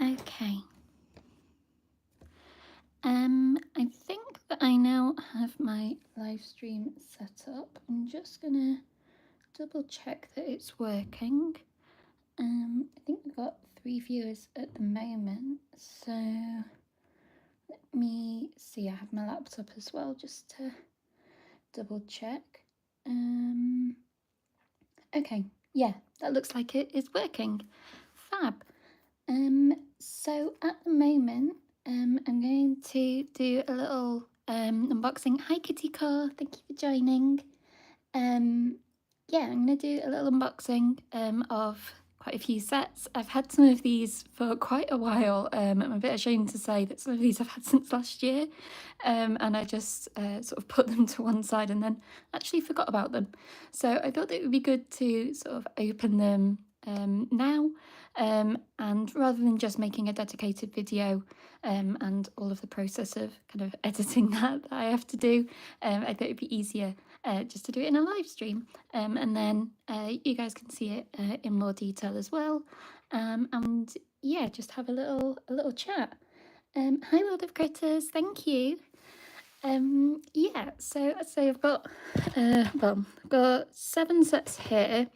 Okay. I think that I now have my live stream set up. I'm just gonna double check that it's working. I think we've got 3 viewers at the moment, so let me see. I have my laptop as well just to double check. Okay, yeah, that looks like it is working. Fab. So at the moment, I'm going to do a little unboxing. Hi Kitty Car, thank you for joining. Yeah, I'm going to do a little unboxing of quite a few sets. I've had some of these for quite a while. I'm a bit ashamed to say that some of these I've had since last year, and I just sort of put them to one side and then actually forgot about them. So I thought that it would be good to sort of open them now, and rather than just making a dedicated video and all of the process of kind of editing that I have to do, I thought it'd be easier just to do it in a live stream, and then you guys can see it in more detail as well, and yeah, just have a little chat. Hi World of Critters, thank you. Yeah, so I'd say I've got I've got 7 sets here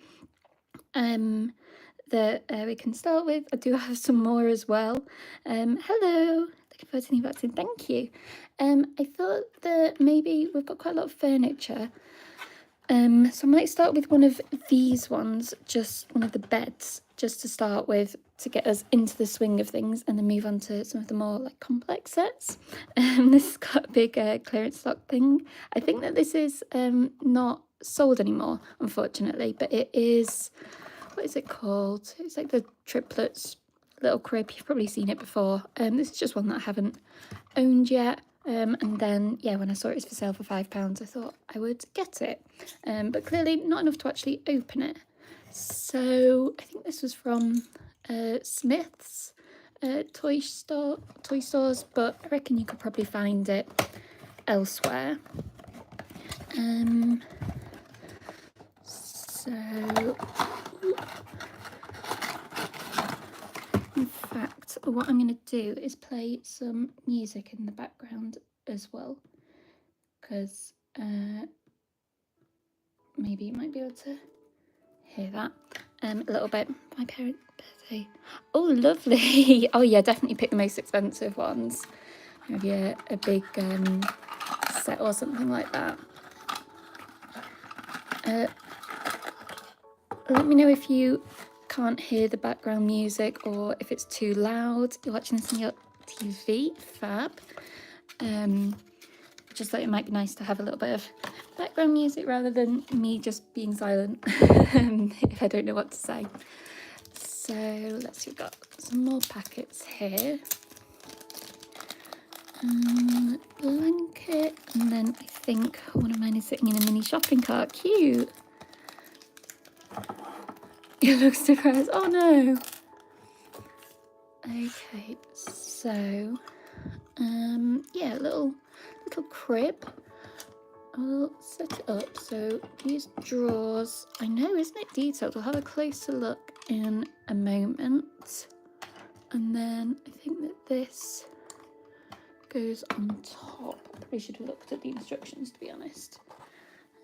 that we can start with. I do have some more as well. Hello, looking forward to the unboxing, thank you. I thought that maybe we've got quite a lot of furniture, so I might start with one of these ones, just one of the beds, just to start with, to get us into the swing of things, and then move on to some of the more like complex sets. This has got a big clearance stock thing. I think that this is not sold anymore, unfortunately, but it is, what is it called? It's like the triplets little crib. You've probably seen it before. This is just one that I haven't owned yet. And then, yeah, when I saw it was for sale for £5, I thought I would get it. But clearly not enough to actually open it. So I think this was from Smith's toy stores, but I reckon you could probably find it elsewhere. So in fact, what I'm going to do is play some music in the background as well, because maybe you might be able to hear that a little bit. My parents' birthday. Oh, lovely. Oh yeah, definitely pick the most expensive ones. Maybe a big set or something like that. Let me know if you can't hear the background music or if it's too loud. You're watching this on your TV. Fab. Just thought it might be nice to have a little bit of background music rather than me just being silent if I don't know what to say. So let's see, we've got some more packets here. Blanket, and then I think one of mine is sitting in a mini shopping cart. Cute. It looks depressed. Oh no. Okay, so yeah, little crib. I'll set it up. So these drawers, I know, isn't it detailed? We'll have a closer look in a moment. And then I think that this goes on top. I probably should have looked at the instructions, to be honest.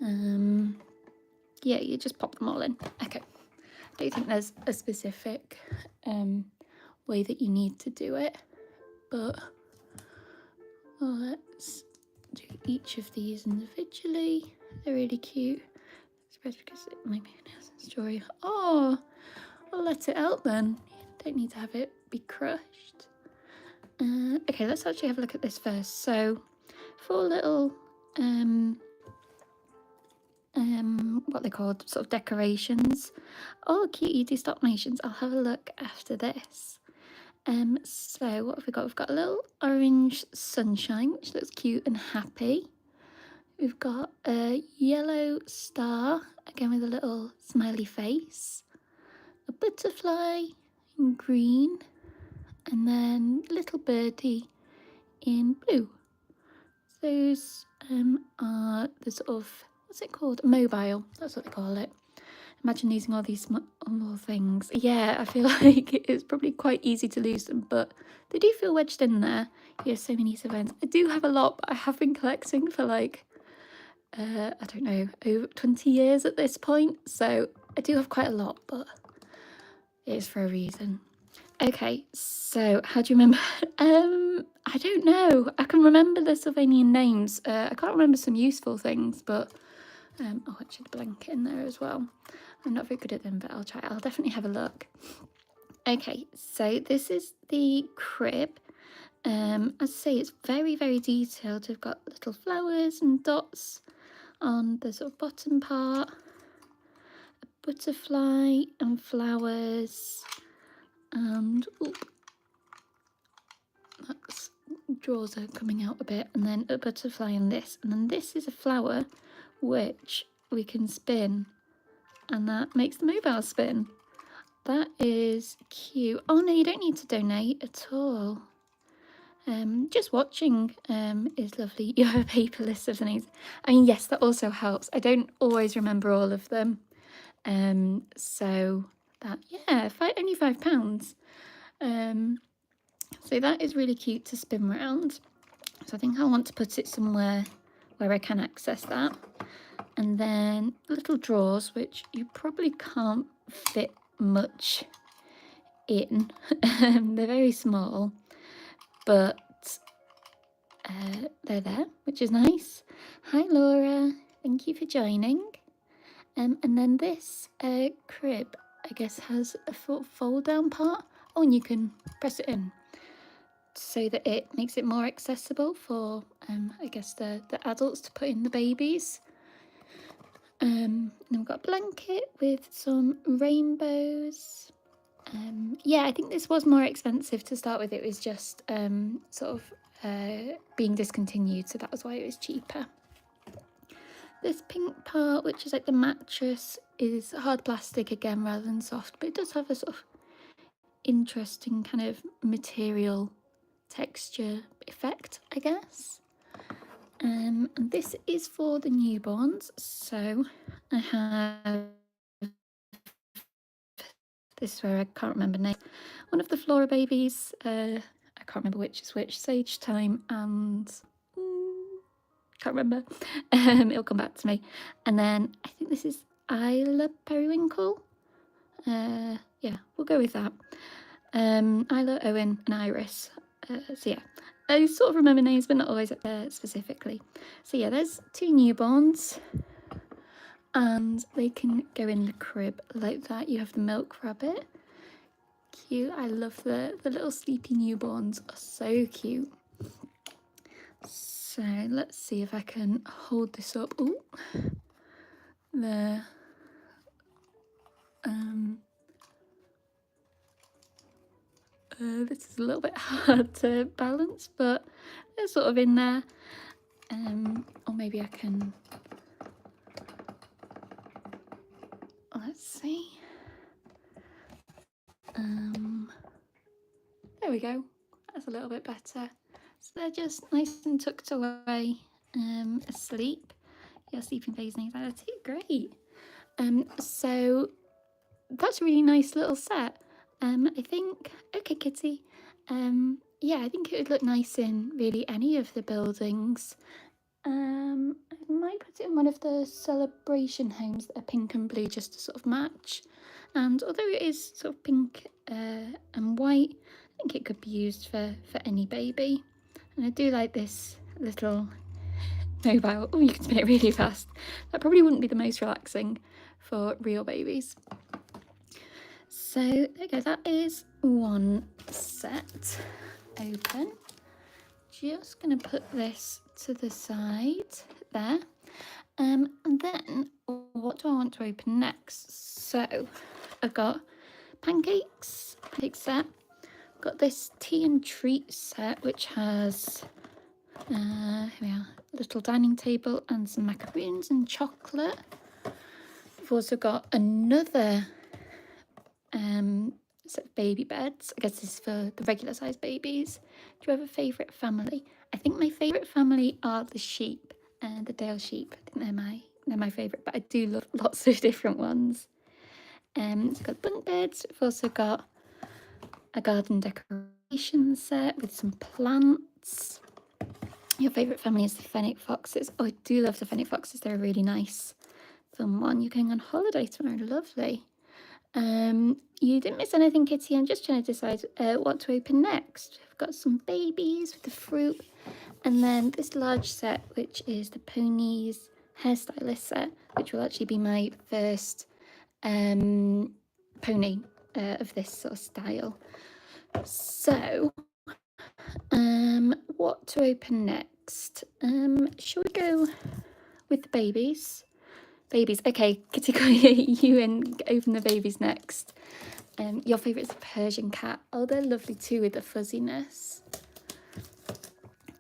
Yeah, you just pop them all in. Okay. I don't think there's a specific way that you need to do it, but let's do each of these individually. They're really cute. Especially because it might be a story. Oh, I'll let it out then. You don't need to have it be crushed. Okay, let's actually have a look at this first. So 4 little what they called, sort of decorations. Oh, cute, you do stop motions. I'll have a look after this. So what have we got? We've got a little orange sunshine, which looks cute and happy. We've got a yellow star, again with a little smiley face. A butterfly in green, and then little birdie in blue. Those are the sort of, what's it called? Mobile, that's what they call it. imagine losing all these small things. Yeah, I feel like it's probably quite easy to lose them, but they do feel wedged in there. Here's so many Sylvanians. I do have a lot, but I have been collecting for like, I don't know, over 20 years at this point. So I do have quite a lot, but it is for a reason. Okay, so how do you remember? I don't know. I can remember the Sylvanian names. I can't remember some useful things, but oh, actually the blanket in there as well. I'm not very good at them, but I'll try. I'll definitely have a look. Okay, so this is the crib. As I say, it's very, very detailed. We've got little flowers and dots on the sort of bottom part, a butterfly and flowers, and that's drawers are coming out a bit, and then a butterfly and this, and then this is a flower which we can spin, and that makes the mobile spin. That is cute. Oh no, you don't need to donate at all. Just watching is lovely. You have a paper list of things. I mean, yes, that also helps. I don't always remember all of them. So that, yeah, only £5. So that is really cute to spin around. So I think I want to put it somewhere where I can access that. And then little drawers, which you probably can't fit much in. They're very small, but they're there, which is nice. Hi Laura, thank you for joining. And then this crib, I guess, has a fold down part. Oh, and you can press it in so that it makes it more accessible for I guess the adults to put in the babies. Then we've got a blanket with some rainbows. Yeah, I think this was more expensive to start with. It was just sort of being discontinued, so that was why it was cheaper. This pink part, which is like the mattress, is hard plastic again rather than soft, but it does have a sort of interesting kind of material texture effect, I guess. And this is for the newborns, so I have, this is where I can't remember names, one of the Flora babies, I can't remember which is which, Sage Time and can't remember, it'll come back to me. And then I think this is Isla Periwinkle, yeah, we'll go with that. Isla, Owen and Iris, so yeah, I sort of remember names but not always specifically. So yeah, there's two newborns and they can go in the crib like that. You have the milk rabbit, cute. I love the little sleepy newborns, are so cute. So let's see if I can hold this up. Oh, there. This is a little bit hard to balance, but they're sort of in there. Or maybe I can, let's see. There we go. That's a little bit better. So they're just nice and tucked away, asleep. Your sleeping phase and anxiety, great. So that's a really nice little set. I think, okay kitty, yeah, I think it would look nice in really any of the buildings. I might put it in one of the celebration homes that are pink and blue just to sort of match. And although it is sort of pink and white, I think it could be used for any baby. And I do like this little mobile. Oh, you can spin it really fast. That probably wouldn't be the most relaxing for real babies. So there you go, that is one set open. Just going to put this to the side there. And then what do I want to open next? So I've got pancake set. Got this tea and treat set, which has here we are, a little dining table and some macaroons and chocolate. We've also got another set of baby beds. I guess this is for the regular size babies. Do you have a favourite family? I think my favourite family are the sheep, the Dale sheep. I think they're my favourite, but I do love lots of different ones. We've got bunk beds. We've also got a garden decoration set with some plants. Your favourite family is the fennec foxes. Oh, I do love the fennec foxes. They're really nice. Fun one. You're going on holiday tomorrow. Lovely. You didn't miss anything, Kitty. I'm just trying to decide what to open next. We've got some babies with the fruit, and then this large set, which is the ponies hairstylist set, which will actually be my first pony of this sort of style. So, what to open next? Shall we go with the babies? Babies. Okay, Kitty, you and open the babies next. Your favourite is the Persian cat. Oh, they're lovely too with the fuzziness.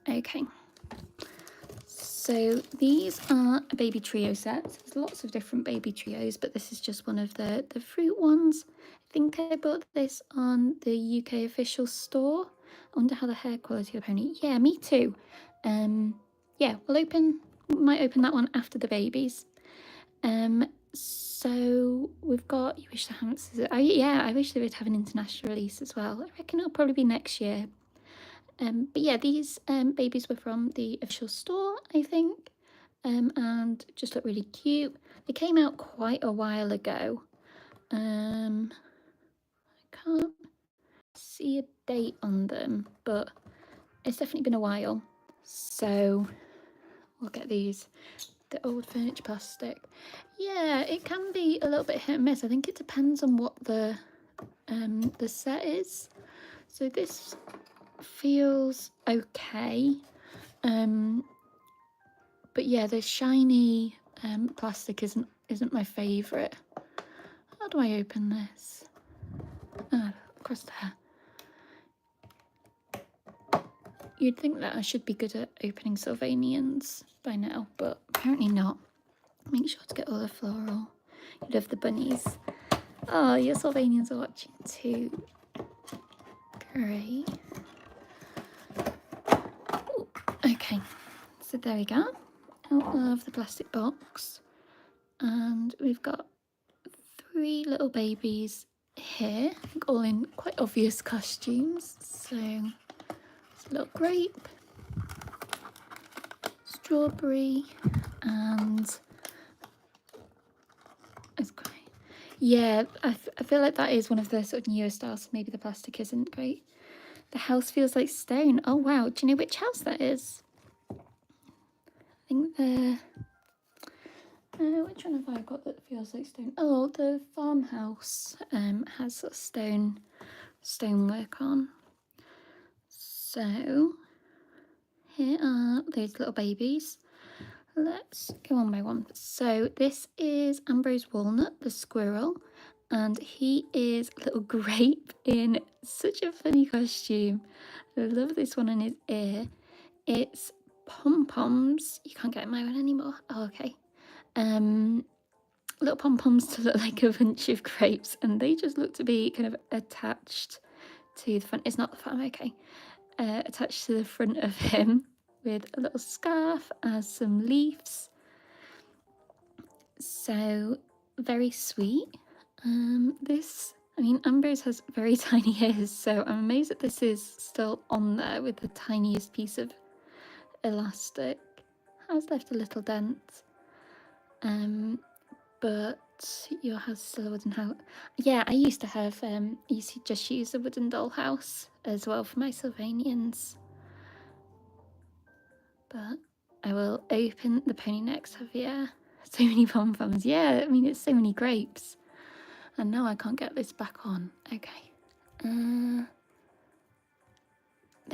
Okay. So these are a baby trio set. There's lots of different baby trios, but this is just one of the fruit ones. I think I bought this on the UK official store. I wonder how the hair quality of the pony. Yeah, me too. Yeah, might open that one after the babies. So we've got You Wish the Hamsters. I wish they would have an international release as well. I reckon it'll probably be next year. But yeah, these babies were from the official store, I think, and just look really cute. They came out quite a while ago. I can't see a date on them, but it's definitely been a while. So we'll get these. The old furniture plastic. Yeah, it can be a little bit hit and miss. I think it depends on what the set is. So this feels okay. But yeah, the shiny plastic isn't my favourite. How do I open this? Across there. You'd think that I should be good at opening Sylvanians by now, but apparently not. Make sure to get all the floral. You love the bunnies. Oh, your Sylvanians are watching too. Great. Ooh, okay, so there we go. Out of the plastic box. And we've got 3 little babies here, I think all in quite obvious costumes. So it's a little grape, strawberry, and it's great. Yeah, I feel like that is one of the sort of newer styles. Maybe the plastic isn't great. The house feels like stone. Oh wow, do you know which house that is? I think the which one have I got that feels like stone? Oh, the farmhouse has sort of stonework on. So here are those little babies. Let's go one by one. So this is Ambrose Walnut, the squirrel, and he is little grape in such a funny costume. I love this one on his ear. It's pom-poms. You can't get my one anymore. Oh, okay. Little pom-poms to look like a bunch of grapes, and they just look to be kind of attached to the front. It's not the front, okay. Attached to the front of him with a little scarf as some leaves. So very sweet. Ambrose has very tiny ears, so I'm amazed that this is still on there with the tiniest piece of elastic. Has left a little dent. But your house is still a wooden house. Yeah, I used to just use a wooden dollhouse as well for my Sylvanians. But I will open the pony next, Javier. So many pom-poms. Yeah, it's so many grapes. And now I can't get this back on. Okay. There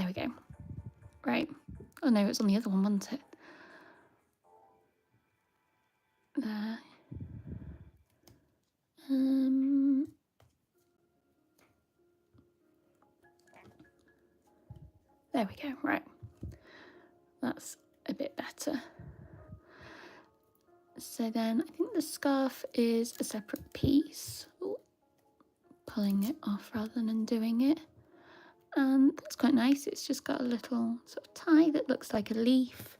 we go. Right. Oh no, it's on the other one, wasn't it? There. There we go. Right. That's a bit better. So then I think the scarf is a separate piece. Ooh, pulling it off rather than undoing it. And that's quite nice. It's just got a little sort of tie that looks like a leaf.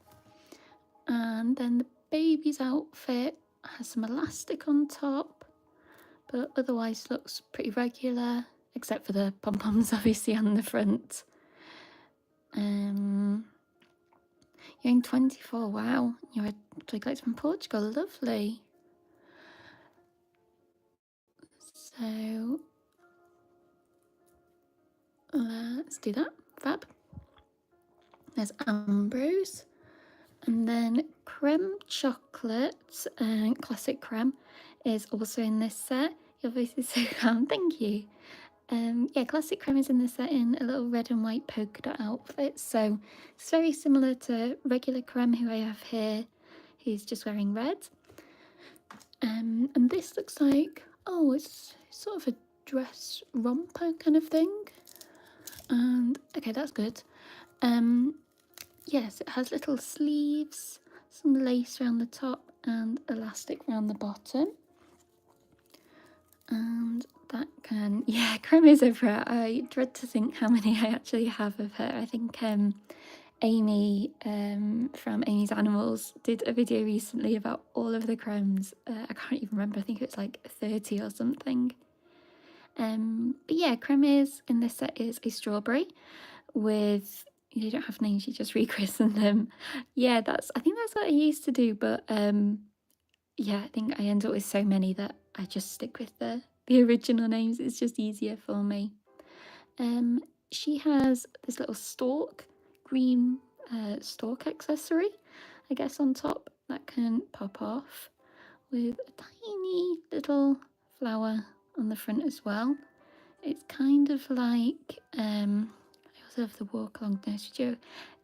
And then the baby's outfit has some elastic on top, but otherwise looks pretty regular, except for the pom-poms obviously on the front. You're in 24, wow. You're a Twiglet from Portugal, lovely. So let's do that, fab. There's Ambrose, and then creme chocolate, classic creme, is also in this set. Your voice is so calm, thank you. Yeah, classic creme is in this set in a little red and white polka dot outfit, so it's very similar to regular creme who I have here. He's just wearing red. And this looks like, oh, it's sort of a dress romper kind of thing. And okay, that's good. Yes, it has little sleeves, some lace around the top and elastic around the bottom. And that can, yeah, creme is over it. I dread to think how many I actually have of her. I think Amy from Amy's Animals did a video recently about all of the cremes. I can't even remember, I think it was like 30 or something. But yeah, creme is in this set is a strawberry with, you don't have names, you just rechristen them. Yeah, I think that's what I used to do, but yeah, I think I end up with so many that I just stick with the original names. It's just easier for me. She has this little stalk, green stalk accessory, I guess, on top that can pop off with a tiny little flower on the front as well. It's kind of like, I also have the Walk Along Nursery Duo.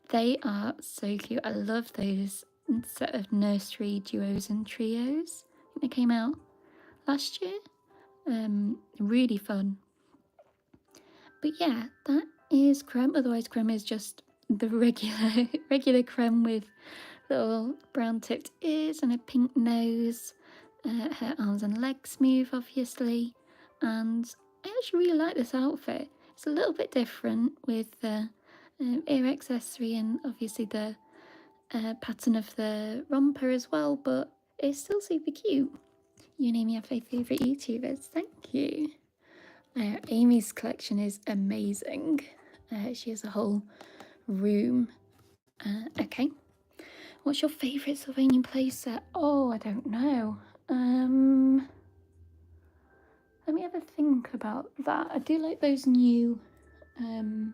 They are so cute. I love those set of nursery duos and trios. I think they came out last year. Really fun. But yeah, that is creme. Otherwise, creme is just the regular creme with little brown tipped ears and a pink nose. Her arms and legs move, obviously. And I actually really like this outfit. It's a little bit different with the ear accessory and obviously the pattern of the romper as well, but it's still super cute. You name your favourite YouTubers, thank you. Amy's collection is amazing. She has a whole room. Okay. What's your favourite Sylvanian playset? Oh, I don't know. Let me have a think about that. I do like those new, well,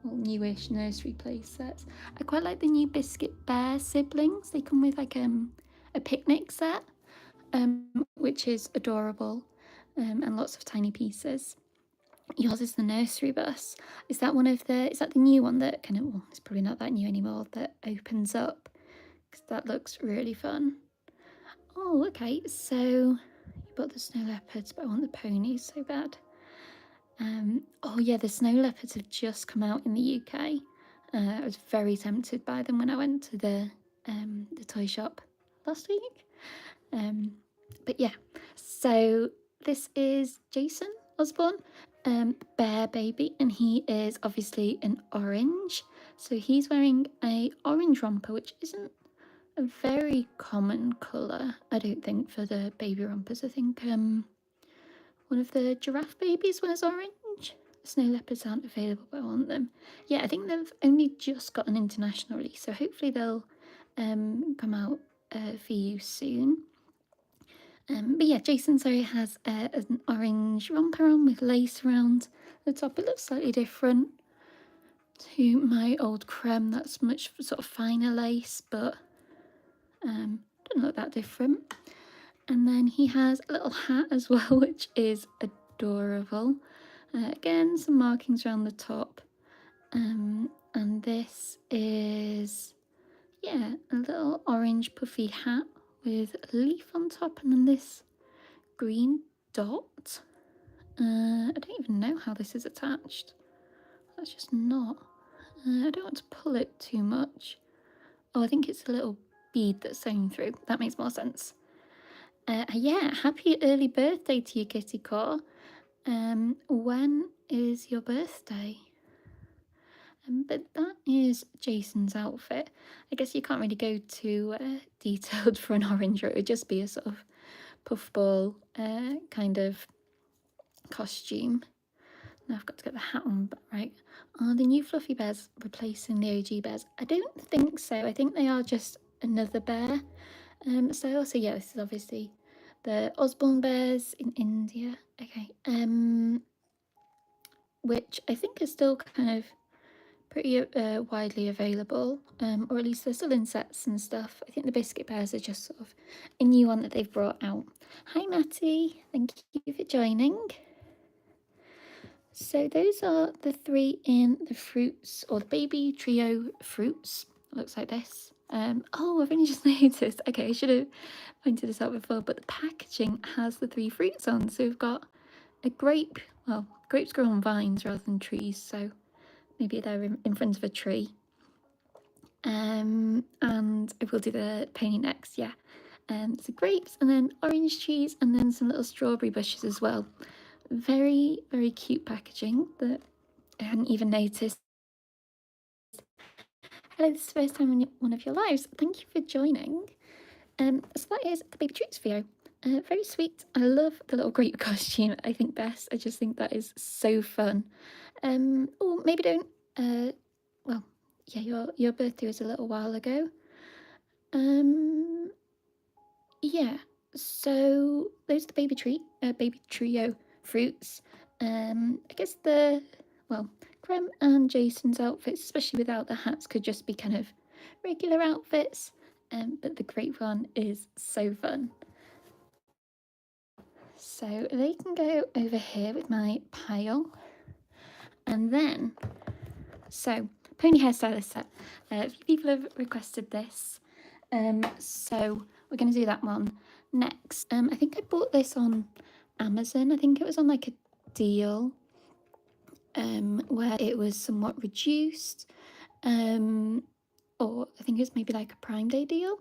newish nursery playsets. I quite like the new Biscuit Bear siblings. They come with like a picnic set, which is adorable, and lots of tiny pieces. Yours is the nursery bus. Is that the new one that kind of, well, it's probably not that new anymore, that opens up? Because that looks really fun. Oh, okay, so you bought the snow leopards, but I want the ponies so bad. Oh yeah, the snow leopards have just come out in the UK. I was very tempted by them when I went to the toy shop last week. But yeah, so this is Jason Osborne, Bear Baby, and he is obviously an orange. So he's wearing a orange romper, which isn't a very common colour, I don't think, for the baby rompers. I think one of the giraffe babies wears orange. Snow leopards aren't available, but I want them. Yeah, I think they've only just got an international release, so hopefully they'll come out for you soon. But yeah, Jason, sorry, has an orange romper on with lace around the top. It looks slightly different to my old creme. That's much sort of finer lace, but doesn't look that different. And then he has a little hat as well, which is adorable. Again, some markings around the top. And this is, yeah, a little orange puffy hat with a leaf on top, and then this green dot. I don't even know how this is attached. That's just not. I don't want to pull it too much. Oh, I think it's a little bead that's sewn through. That makes more sense. Yeah, happy early birthday to you, Kitty Core. When is your birthday? But that is Jason's outfit. I guess you can't really go too detailed for an orange, or it would just be a sort of puffball kind of costume. Now I've got to get the hat on, but right. Are the new fluffy bears replacing the OG bears? I don't think so. I think they are just another bear style. So yeah, this is obviously the Osborne bears in India. Okay. Which I think are still kind of pretty widely available, or at least they're still in sets and stuff. I think the biscuit bears are just sort of a new one that they've brought out. Hi Matty, thank you for joining. So those are the 3 in the fruits, or the baby trio fruits. It looks like this. Oh, I've only just noticed. Okay, I should have pointed this out before, but the packaging has the 3 fruits on. So we've got a grape. Well, grapes grow on vines rather than trees, so maybe they're in front of a tree. And we'll do the pony next, yeah. So grapes, and then orange trees, and then some little strawberry bushes as well. Very, very cute packaging that I hadn't even noticed. Hello, this is the first time in one of your lives. Thank you for joining. So that is the baby treats for you. Very sweet. I love the little grape costume. I think best. I just think that is so fun. Or maybe don't. Well, yeah, your birthday was a little while ago. Yeah. So those are the baby trio fruits. I guess Graham and Jason's outfits, especially without the hats, could just be kind of regular outfits. But the grape one is so fun. So they can go over here with my pile. And then, so pony hairstylist set. A few people have requested this. So we're going to do that one next. I think I bought this on Amazon. I think it was on like a deal where it was somewhat reduced. Or I think it was maybe like a Prime Day deal.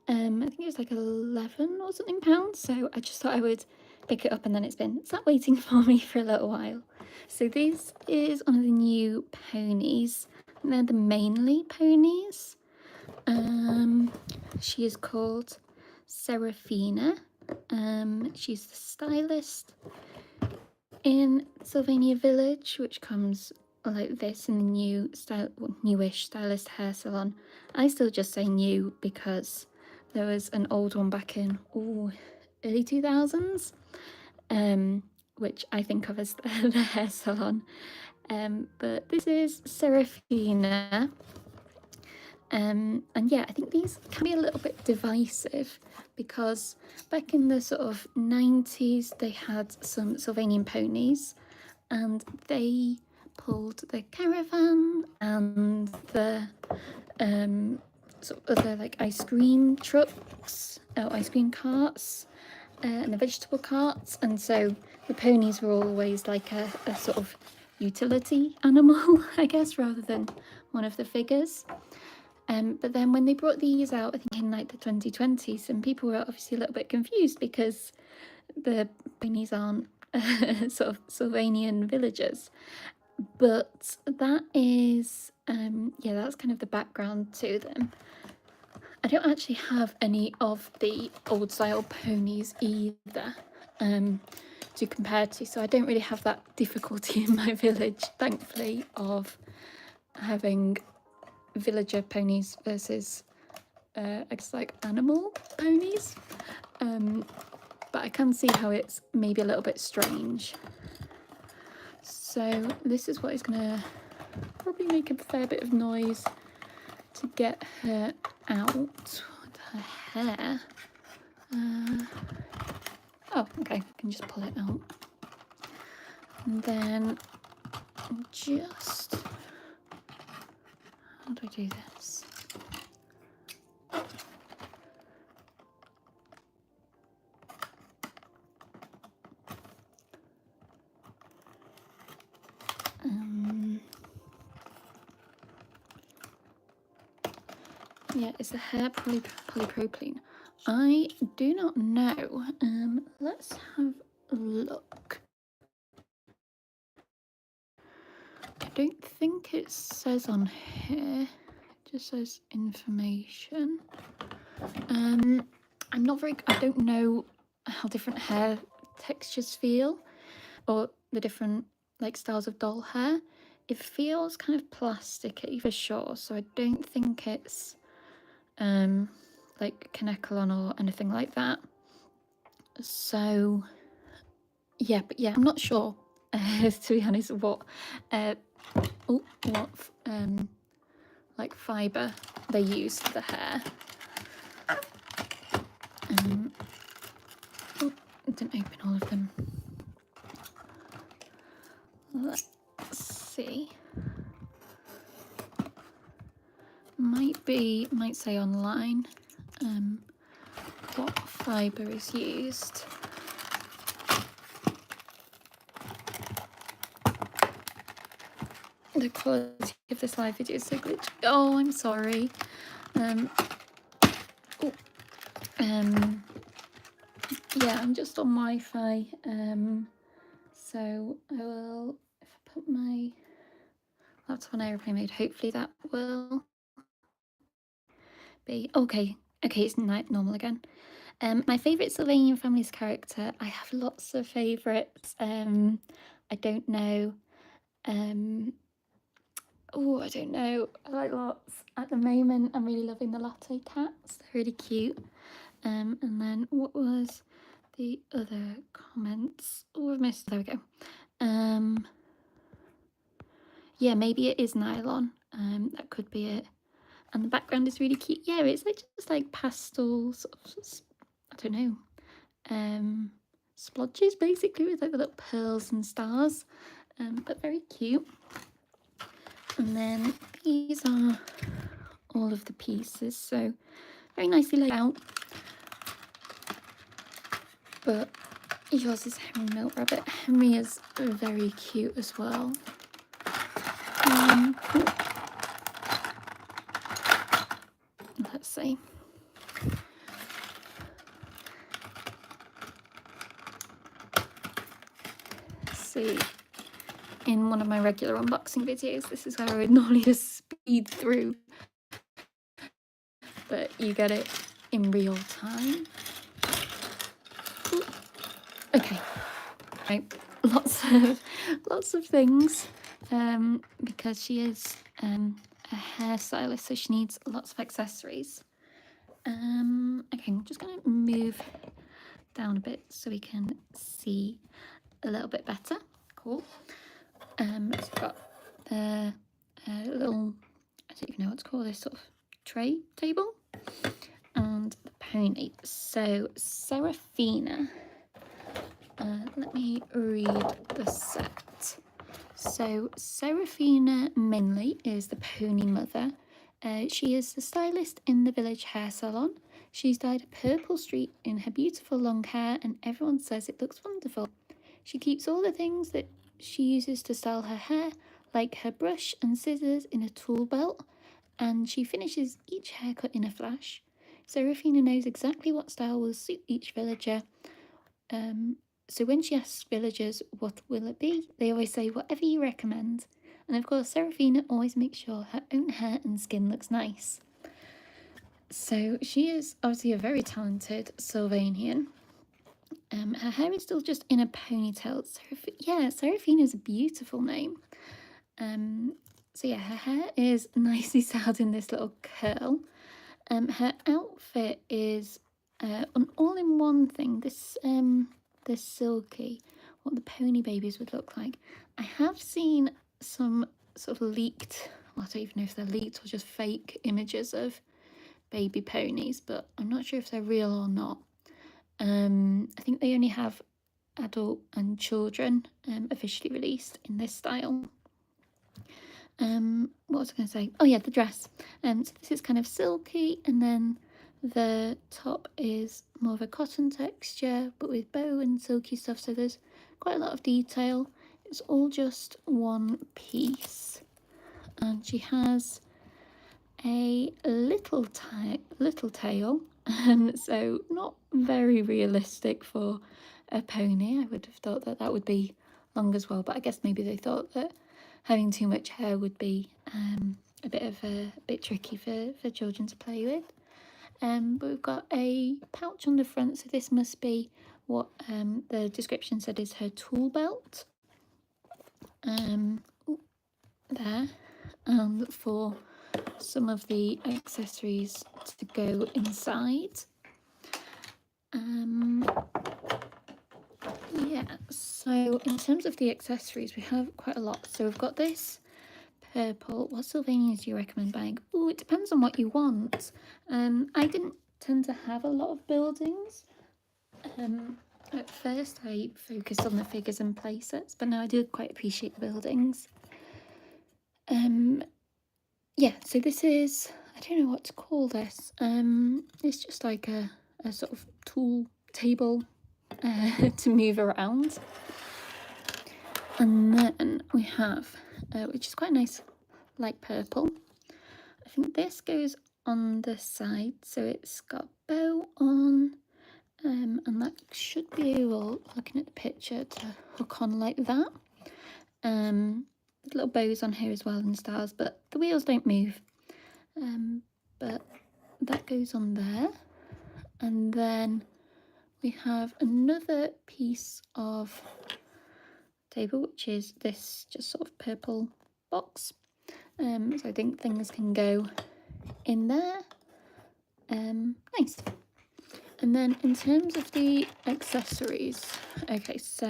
I think it was like 11 or something pounds. So I just thought I would pick it up, and then it's been sat waiting for me for a little while. So this is one of the new ponies. They're the mainly ponies. She is called Seraphina. She's the stylist in Sylvania Village, which comes like this in the newish stylist hair salon. I still just say new because there was an old one back in early 2000s, which I think of as the hair salon. But this is Seraphina. And yeah, I think these can be a little bit divisive because back in the sort of 90s, they had some Sylvanian ponies and they pulled the caravan and the sort of other like ice cream trucks, ice cream carts, and the vegetable carts. And so the ponies were always like a sort of utility animal, I guess, rather than one of the figures. But then when they brought these out, I think in like the 2020s, some people were obviously a little bit confused because the ponies aren't sort of Sylvanian villagers. But that is, yeah, that's kind of the background to them. I don't actually have any of the old style ponies either to compare to, so I don't really have that difficulty in my village, thankfully, of having villager ponies versus I guess like animal ponies, but I can see how it's maybe a little bit strange. So this is what is gonna probably make a fair bit of noise to get her out with her hair. Oh, okay, I can just pull it out, and then just, how do I do this? Yeah, is the hair polypropylene? I do not know. Let's have a look. I don't think it says on here. It just says information. I don't know how different hair textures feel, or the different like styles of doll hair. It feels kind of plasticky for sure, so I don't think it's like Kanekalon or anything like that. So yeah, but yeah, I'm not sure to be honest what like fibre they use for the hair. I didn't open all of them. Let's see. Might say online what fibre is used. The quality of this live video is so glitchy. Oh, I'm sorry. Yeah, I'm just on Wi-Fi. So I will, if I put my laptop on airplane mode, hopefully that will be okay. Okay, it's normal again. My favourite Sylvanian Families character. I have lots of favourites. I don't know. I don't know. I like lots. At the moment, I'm really loving the latte cats. They're really cute. And then what was the other comments? Oh, I've missed. There we go. Yeah, maybe it is nylon. That could be it. And the background is really cute. Yeah, it's like just like pastel sort of, I don't know, splodges basically with like the little pearls and stars, but very cute. And then these are all of the pieces, so very nicely laid out. But yours is Henry Milk Rabbit. Henry is very cute as well. Let's see. See, in one of my regular unboxing videos, this is where I would normally just speed through, but you get it in real time. Ooh. Okay, right, lots of things, because she is a hairstylist, so she needs lots of accessories. Okay, I'm just gonna move down a bit so we can see a little bit better. Cool. So we've got the little, I don't even know what to call this, sort of tray table, and the pony. So Serafina, let me read the set. So Serafina Minley is the pony mother. She is the stylist in the village hair salon. She's dyed a purple streak in her beautiful long hair, and everyone says it looks wonderful. She keeps all the things that she uses to style her hair, like her brush and scissors, in a tool belt, and she finishes each haircut in a flash. Serafina knows exactly what style will suit each villager. So when she asks villagers what will it be, they always say whatever you recommend. And of course, Serafina always makes sure her own hair and skin looks nice. So she is obviously a very talented Sylvanian. Her hair is still just in a ponytail. Serafina is a beautiful name. So yeah, her hair is nicely styled in this little curl. Her outfit is an all-in-one thing. This silky, what the pony babies would look like. I have seen some sort of leaked, well, I don't even know if they're leaked or just fake images of baby ponies, but I'm not sure if they're real or not. I think they only have adult and children officially released in this style. What was I going to say? Oh yeah, the dress. So this is kind of silky, and then the top is more of a cotton texture, but with bow and silky stuff, so there's quite a lot of detail. It's all just one piece, and she has a little tail, so not very realistic for a pony. I would have thought that would be long as well, but I guess maybe they thought that having too much hair would be a bit tricky for children to play with. But we've got a pouch on the front, so this must be what the description said is her tool belt. There, and for some of the accessories to go inside. Yeah, so in terms of the accessories, we have quite a lot. So we've got this purple. What Sylvanians do you recommend buying? Oh, it depends on what you want. I didn't tend to have a lot of buildings. At first I focused on the figures and playsets, but now I do quite appreciate the buildings. Yeah, so this is, I don't know what to call this. It's just like a sort of tool table to move around. And then we have, which is quite nice, light purple. I think this goes on the side, so it's got a bow on, and that should be able, looking at the picture, to hook on like that. Little bows on here as well and stars, but the wheels don't move. But that goes on there. And then we have another piece of table, which is this just sort of purple box. So I think things can go in there. Nice. And then in terms of the accessories, okay, so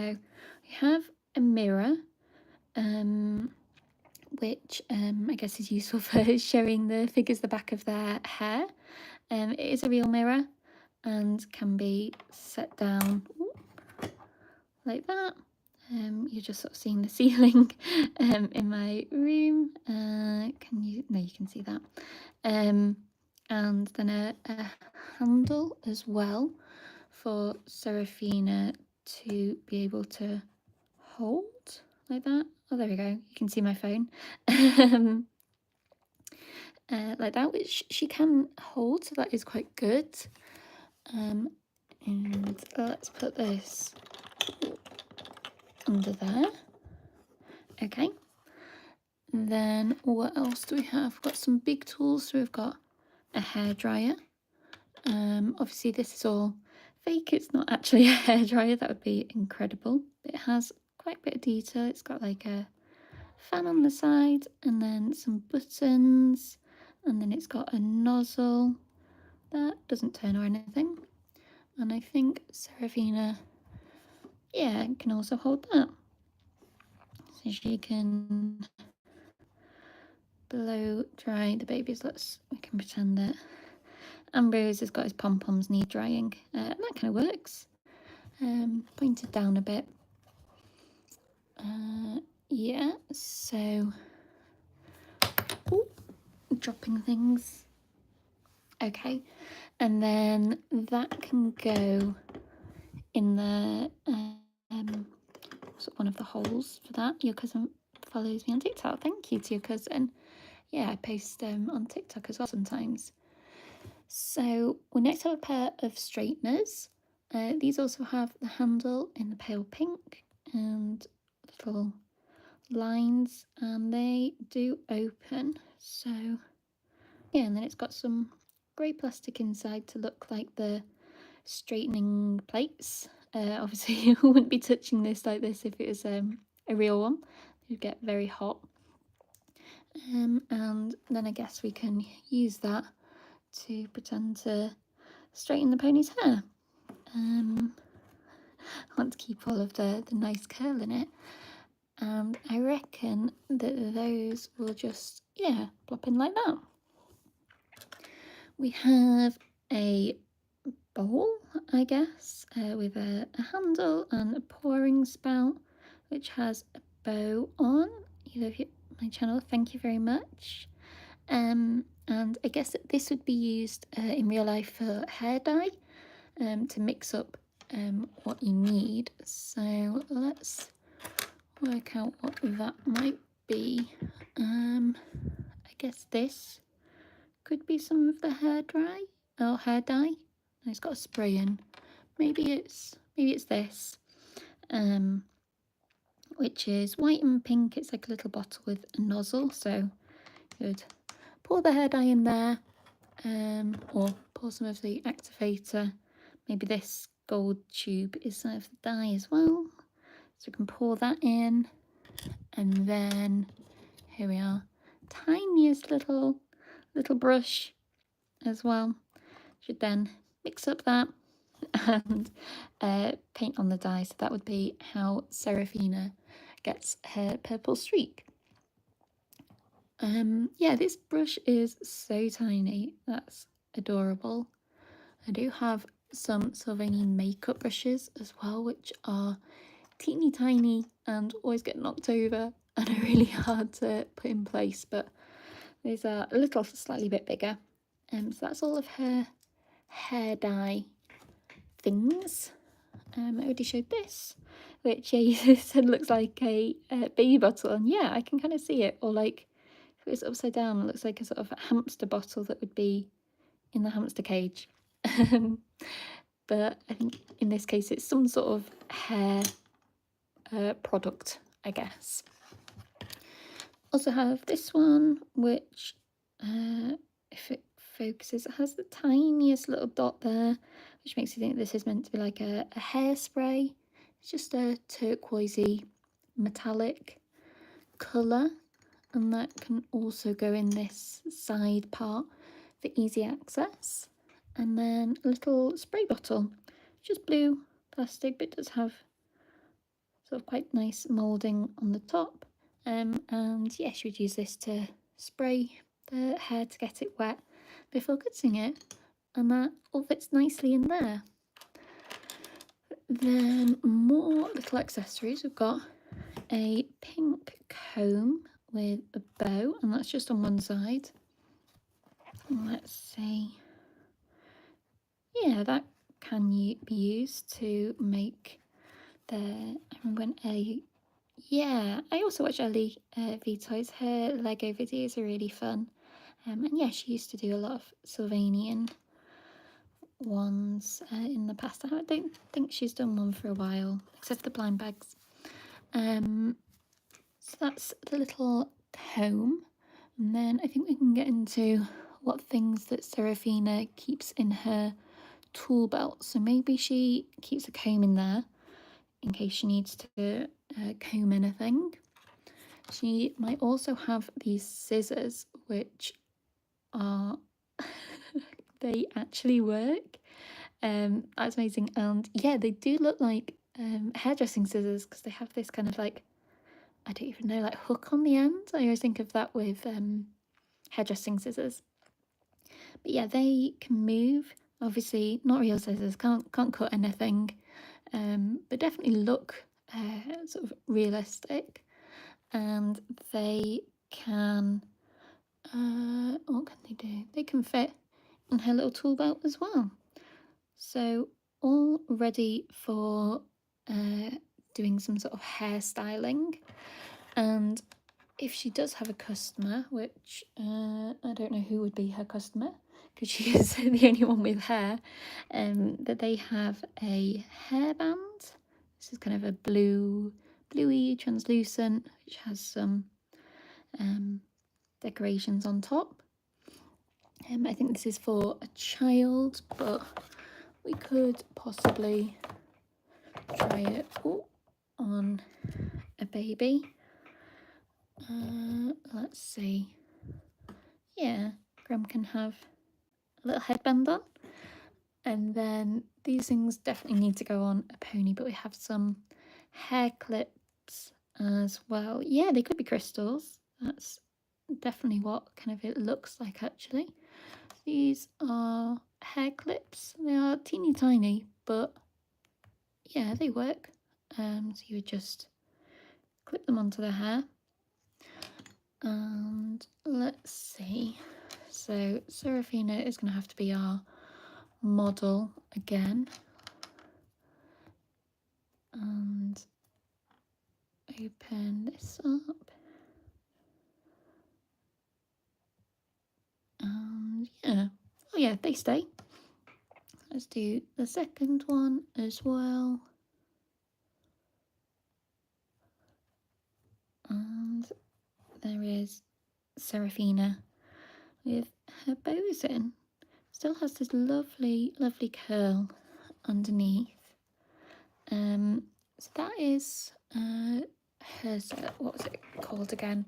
we have a mirror, which I guess is useful for showing the figures the back of their hair. It is a real mirror and can be set down like that. You're just sort of seeing the ceiling in my room. Can you? No, you can see that. And then a handle as well for Serafina to be able to hold like that. Oh, there we go. You can see my phone. Like that, which she can hold, so that is quite good. And let's put this under there. Okay. Then what else do we have? We've got some big tools. So we've got a hairdryer. Obviously this is all fake. It's not actually a hairdryer. That would be incredible. It has quite a bit of detail. It's got like a fan on the side and then some buttons, and then it's got a nozzle that doesn't turn or anything. And I think Serafina, yeah, can also hold that. So she can blow dry the babies. We can pretend that Ambrose has got his pom-poms need drying. And that kind of works. Pointed down a bit. Yeah, so... Ooh, dropping things. Okay, and then that can go in the sort of one of the holes for that. Your cousin follows me on TikTok. Thank you to your cousin. Yeah, I post on TikTok as well sometimes. So we next have a pair of straighteners. These also have the handle in the pale pink and little lines, and they do open. So yeah, and then it's got some grey plastic inside to look like the straightening plates. Obviously you wouldn't be touching this like this if it was a real one. It would get very hot. And then I guess we can use that to pretend to straighten the pony's hair. I want to keep all of the nice curl in it, and I reckon that those will just, yeah, plop in like that. We have a bowl, I guess, with a handle and a pouring spout, which has a bow on. You love my channel, thank you very much. And I guess that this would be used in real life for hair dye, to mix up what you need. So let's work out what that might be. I guess this could be some of the hair dye or hair dye. And it's got a spray in. Maybe it's this, which is white and pink. It's like a little bottle with a nozzle, so you would pour the hair dye in there, or pour some of the activator. Maybe this gold tube inside of the die as well. So we can pour that in, and then here we are, tiniest little brush as well. Should then mix up that and paint on the die. So that would be how Serafina gets her purple streak. Yeah, this brush is so tiny. That's adorable. I do have some Sylvanian makeup brushes as well, which are teeny tiny and always get knocked over and are really hard to put in place, but these are a little slightly bit bigger. So that's all of her hair dye things. I already showed this, which you said looks like a baby bottle, and yeah, I can kind of see it. Or like if it was upside down, it looks like a sort of hamster bottle that would be in the hamster cage. But I think in this case it's some sort of hair product, I guess. Also have this one, which if it focuses, it has the tiniest little dot there, which makes you think this is meant to be like a hairspray. It's just a turquoisey metallic colour, and that can also go in this side part for easy access. And then a little spray bottle, just blue plastic, but it does have sort of quite nice moulding on the top. And yes, you would use this to spray the hair to get it wet before cutting it, and that all fits nicely in there. Then more little accessories. We've got a pink comb with a bow, and that's just on one side. Let's see. Yeah, that can be used to make the, I remember when Ellie, yeah, I also watch Ellie Vito's, her Lego videos are really fun. And yeah, she used to do a lot of Sylvanian ones in the past. I don't think she's done one for a while, except for the blind bags. So that's the little comb. And then I think we can get into what things that Serafina keeps in her tool belt. So maybe she keeps a comb in there in case she needs to comb anything. She might also have these scissors, which are they actually work. That's amazing. And yeah, they do look like hairdressing scissors, because they have this kind of like, I don't even know, like hook on the end. I always think of that with hairdressing scissors. But yeah, they can move. Obviously not real scissors, can't cut anything, but definitely look sort of realistic. And they can what can they do? They can fit in her little tool belt as well. So all ready for doing some sort of hairstyling. And if she does have a customer, which I don't know who would be her customer, because she is the only one with hair, that they have a hairband. This is kind of a bluey translucent, which has some decorations on top. I think this is for a child, but we could possibly try it on a baby. Let's see. Yeah, Graham can have a little headband on. And then these things definitely need to go on a pony, but we have some hair clips as well. Yeah, they could be crystals. That's definitely what kind of it looks like, actually. These are hair clips. They are teeny tiny, but yeah, they work. So you would just clip them onto the hair. And let's see. So Serafina is going to have to be our model again. And open this up. And yeah, oh yeah, they stay. Let's do the second one as well. And there is Serafina with her bows in. Still has this lovely curl underneath. So that is hers. What was it called again?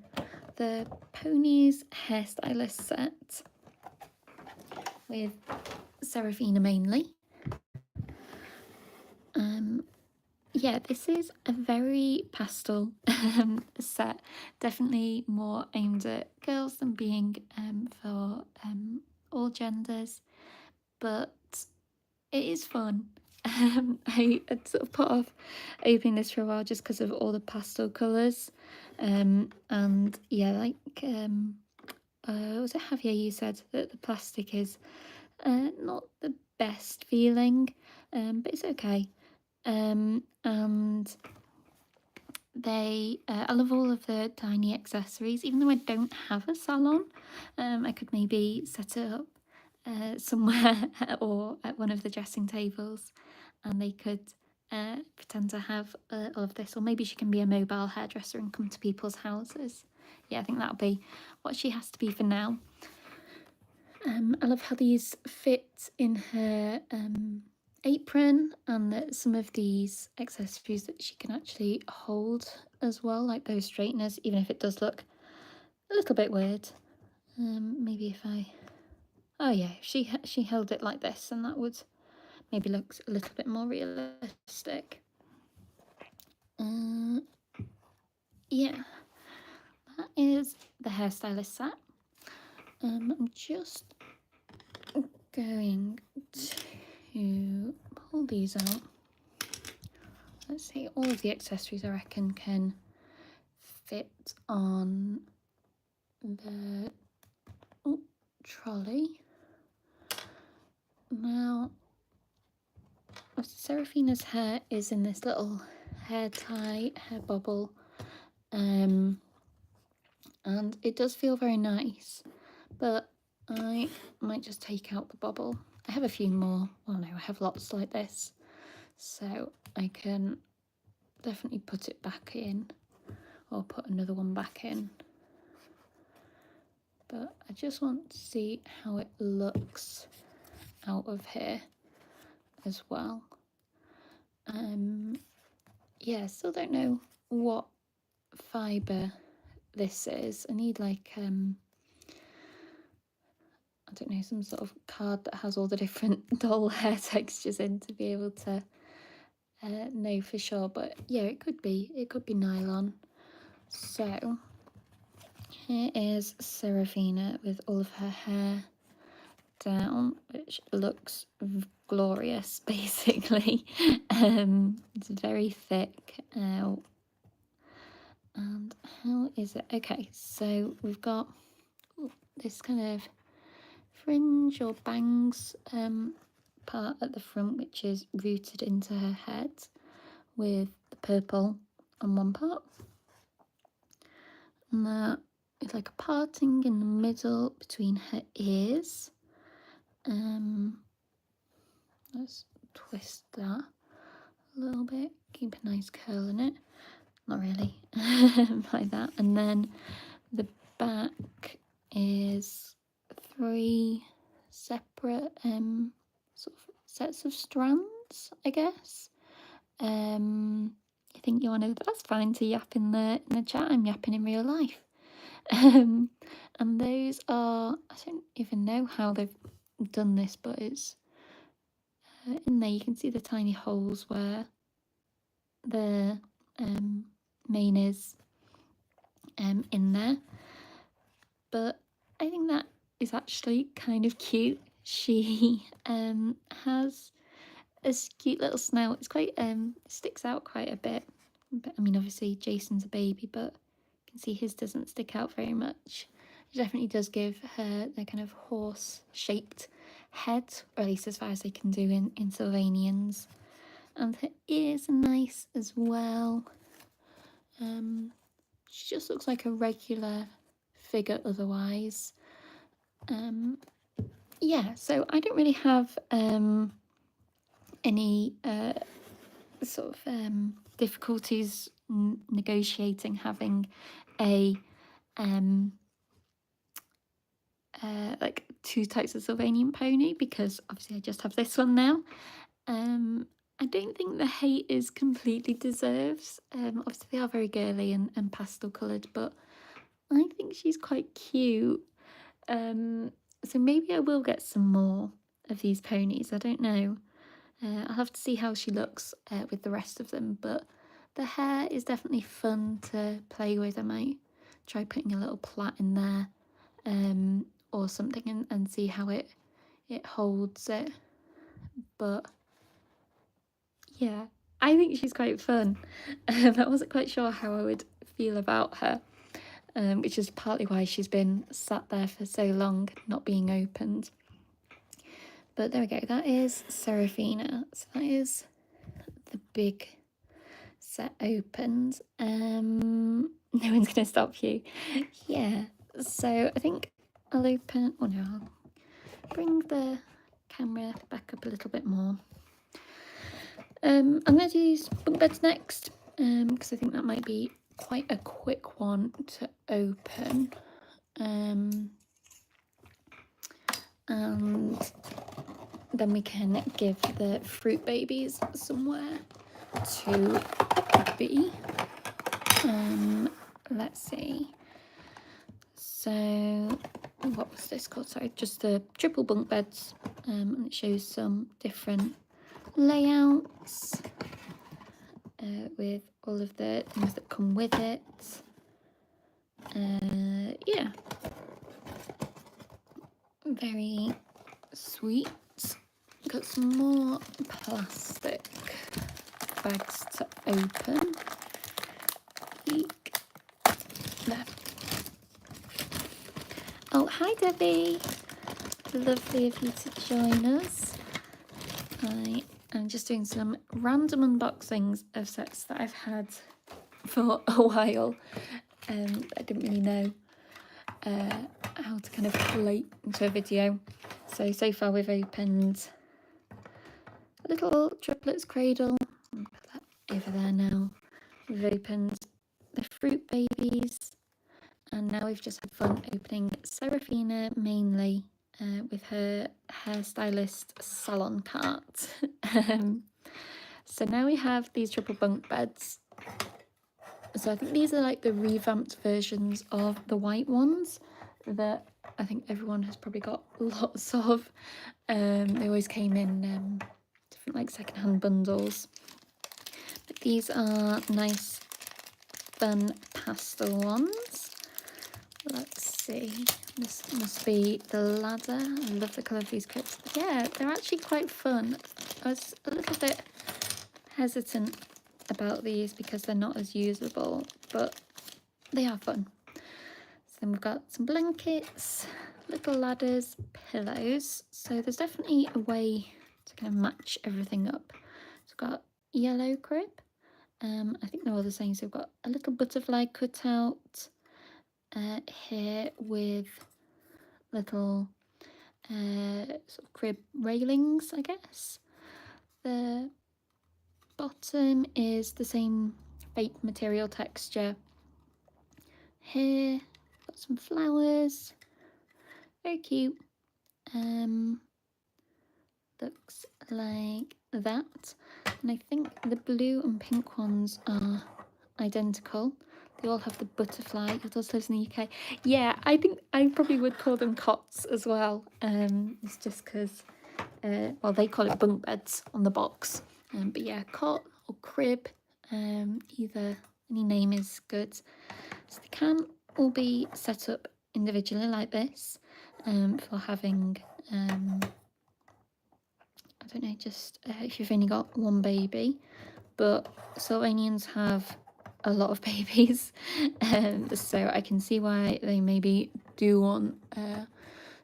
The Ponies Hairstylist set with Seraphina mainly. Yeah, this is a very pastel set, definitely more aimed at girls than being for all genders, but it is fun. I had sort of put off opening this for a while just because of all the pastel colours, and yeah, like was it Javier, you said that the plastic is not the best feeling, but it's okay. And they I love all of the tiny accessories. Even though I don't have a salon, I could maybe set it up somewhere or at one of the dressing tables, and they could pretend to have all of this, or maybe she can be a mobile hairdresser and come to people's houses. Yeah, I think that'll be what she has to be for now. I love how these fit in her apron, and that some of these accessories that she can actually hold as well, like those straighteners, even if it does look a little bit weird. Maybe if oh yeah, if she held it like this, and that would maybe look a little bit more realistic. Yeah, that is the hairstylist set. I'm just going to pull these out. Let's see, all of the accessories I reckon can fit on the trolley. Now, Seraphina's hair is in this little hair tie, hair bobble, and it does feel very nice, but I might just take out the bobble. I have a few more. Well, no, I have lots like this, so I can definitely put it back in, or put another one back in. But I just want to see how it looks out of here as well. Yeah, still don't know what fibre this is. I need like I don't know, some sort of card that has all the different doll hair textures in to be able to know for sure. But yeah, it could be nylon. So here is Seraphina with all of her hair down, which looks glorious basically. It's very thick. And how is it? Okay, so we've got this kind of fringe or bangs part at the front, which is rooted into her head with the purple on one part, and that is like a parting in the middle between her ears. Let's twist that a little bit, keep a nice curl in it. Not really, like that. And then the back is 3 separate sort of sets of strands, I guess. I think you want to, that's fine to yap in the chat. I'm yapping in real life. And those are, I don't even know how they've done this, but it's in there you can see the tiny holes where the mane is in there. But I think that is actually kind of cute. She has a cute little snout. It's quite sticks out quite a bit. But I mean, obviously Jason's a baby, but you can see his doesn't stick out very much. It definitely does give her the kind of horse-shaped head, or at least as far as they can do in Sylvanians. And her ears are nice as well. She just looks like a regular figure otherwise. Yeah, so I don't really have any sort of difficulties negotiating having a like 2 types of Sylvanian pony, because obviously I just have this one now. I don't think the hate is completely deserved. Obviously they are very girly and pastel coloured, but I think she's quite cute. So maybe I will get some more of these ponies. I don't know. I'll have to see how she looks with the rest of them, but the hair is definitely fun to play with. I might try putting a little plait in there or something and see how it holds it. But yeah, I think she's quite fun. I wasn't quite sure how I would feel about her, which is partly why she's been sat there for so long, not being opened. But there we go, that is Seraphina. So that is the big set opened. No one's going to stop you. Yeah, so I think I'll open, oh no, I'll bring the camera back up a little bit more. I'm going to do bunk beds next, because I think that might be quite a quick one to open. And then we can give the fruit babies somewhere to be. Let's see. So what was this called? Sorry, just the triple bunk beds. And it shows some different layouts with all of the things that come with it. Yeah, very sweet. Got some more plastic bags to open. Eek. There. Oh, hi Debbie. Lovely of you to join us. I'm just doing some random unboxings of sets that I've had for a while. I didn't really know how to kind of relate into a video. So far we've opened a little triplets cradle. I'll put that over there now. We've opened the fruit babies, and now we've just had fun opening Seraphina mainly with her hairstylist salon cart. So now we have these triple bunk beds. So I think these are like the revamped versions of the white ones that I think everyone has probably got lots of. They always came in different like secondhand bundles. But these are nice, fun pastel ones. Let's see. This must be the ladder. I love the colour of these clips. Yeah, they're actually quite fun. I was a little bit hesitant about these because they're not as usable, but they are fun. So then we've got some blankets, little ladders, pillows. So there's definitely a way to kind of match everything up. So we've got yellow crib. I think they're all the same. So we've got a little butterfly cutout here with little sort of crib railings, I guess. The bottom is the same fake material texture. Here, got some flowers, very cute. Looks like that. And I think the blue and pink ones are identical. They all have the butterfly. It also lives in the UK. Yeah, I think I probably would call them cots as well. It's just because, well, they call it bunk beds on the box. But yeah, cot or crib, either, any name is good. So they can all be set up individually like this for having, I don't know, just if you've only got one baby. But Sylvanians have a lot of babies, so I can see why they maybe do want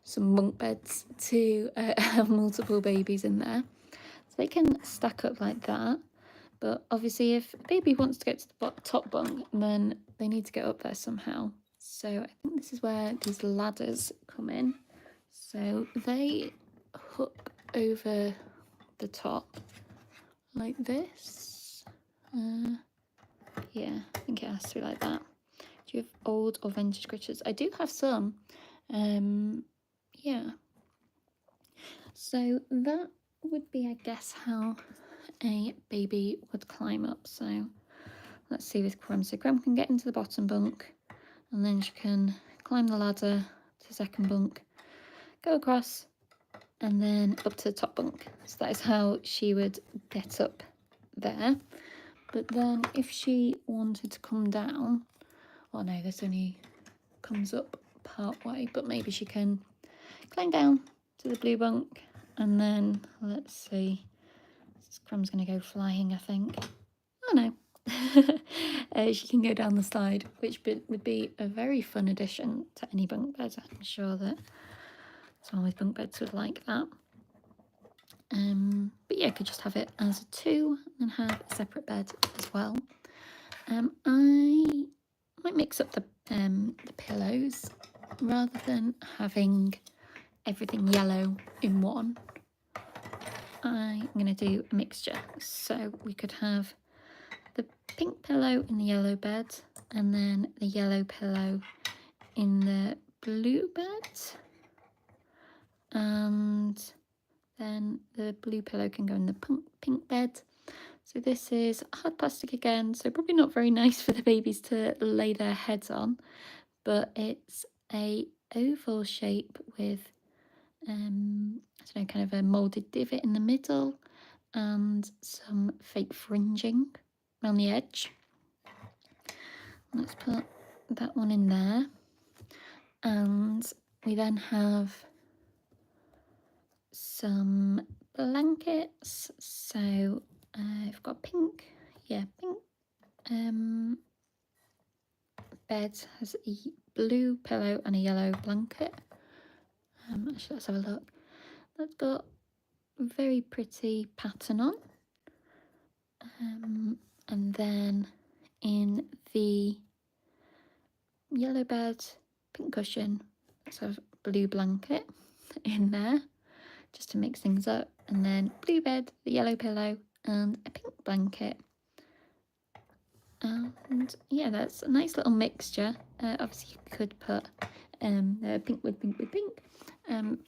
some bunk beds to have multiple babies in there. So they can stack up like that, but obviously if a baby wants to get to the top bunk, then they need to get up there somehow. So I think this is where these ladders come in. So they hook over the top like this. Yeah, I think it has to be like that. Do you have old or vintage critters? I do have some. Yeah. So that would be, I guess, how a baby would climb up. So let's see with Crumb. So Crumb can get into the bottom bunk, and then she can climb the ladder to the second bunk, go across, and then up to the top bunk. So that is how she would get up there. But then if she wanted to come down, oh no, this only comes up part way, but maybe she can climb down to the blue bunk, and then let's see, Crumb's gonna go flying, I think. Oh no. She can go down the slide, which would be a very fun addition to any bunk bed. I'm sure that someone with bunk beds would like that. But yeah, I could just have it as a 2 and have a separate bed as well. I might mix up the pillows rather than having everything yellow in one. I'm going to do a mixture. So we could have the pink pillow in the yellow bed, and then the yellow pillow in the blue bed, and then the blue pillow can go in the pink bed. So this is hard plastic again, so probably not very nice for the babies to lay their heads on, but it's a oval shape with I don't know, kind of a moulded divot in the middle and some fake fringing around the edge. Let's put that one in there, and we then have some blankets. So I've got pink bed has a blue pillow and a yellow blanket. Actually, let's have a look. That's got a very pretty pattern on. And then in the yellow bed, pink cushion, let's have a blue blanket in there just to mix things up. And then blue bed, the yellow pillow, and a pink blanket. And yeah, that's a nice little mixture. Obviously you could put pink with pink with pink,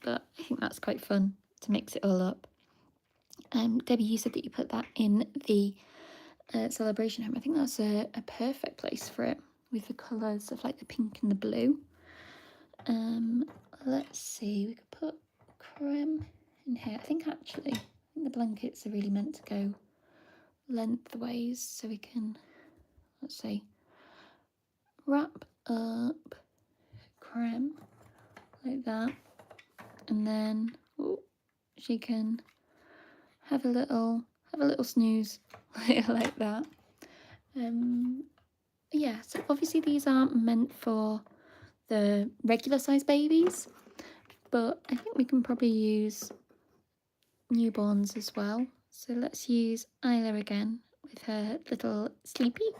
but I think that's quite fun to mix it all up. Debbie, you said that you put that in the celebration home. I think that's a perfect place for it, with the colours of like the pink and the blue. Let's see, we could put creme in here. I think the blankets are really meant to go lengthways, so we can, let's see, wrap up creme like that, and then she can have a little snooze like that. Yeah, so obviously these aren't meant for the regular size babies, but I think we can probably use newborns as well. So let's use Isla again with her little sleepy.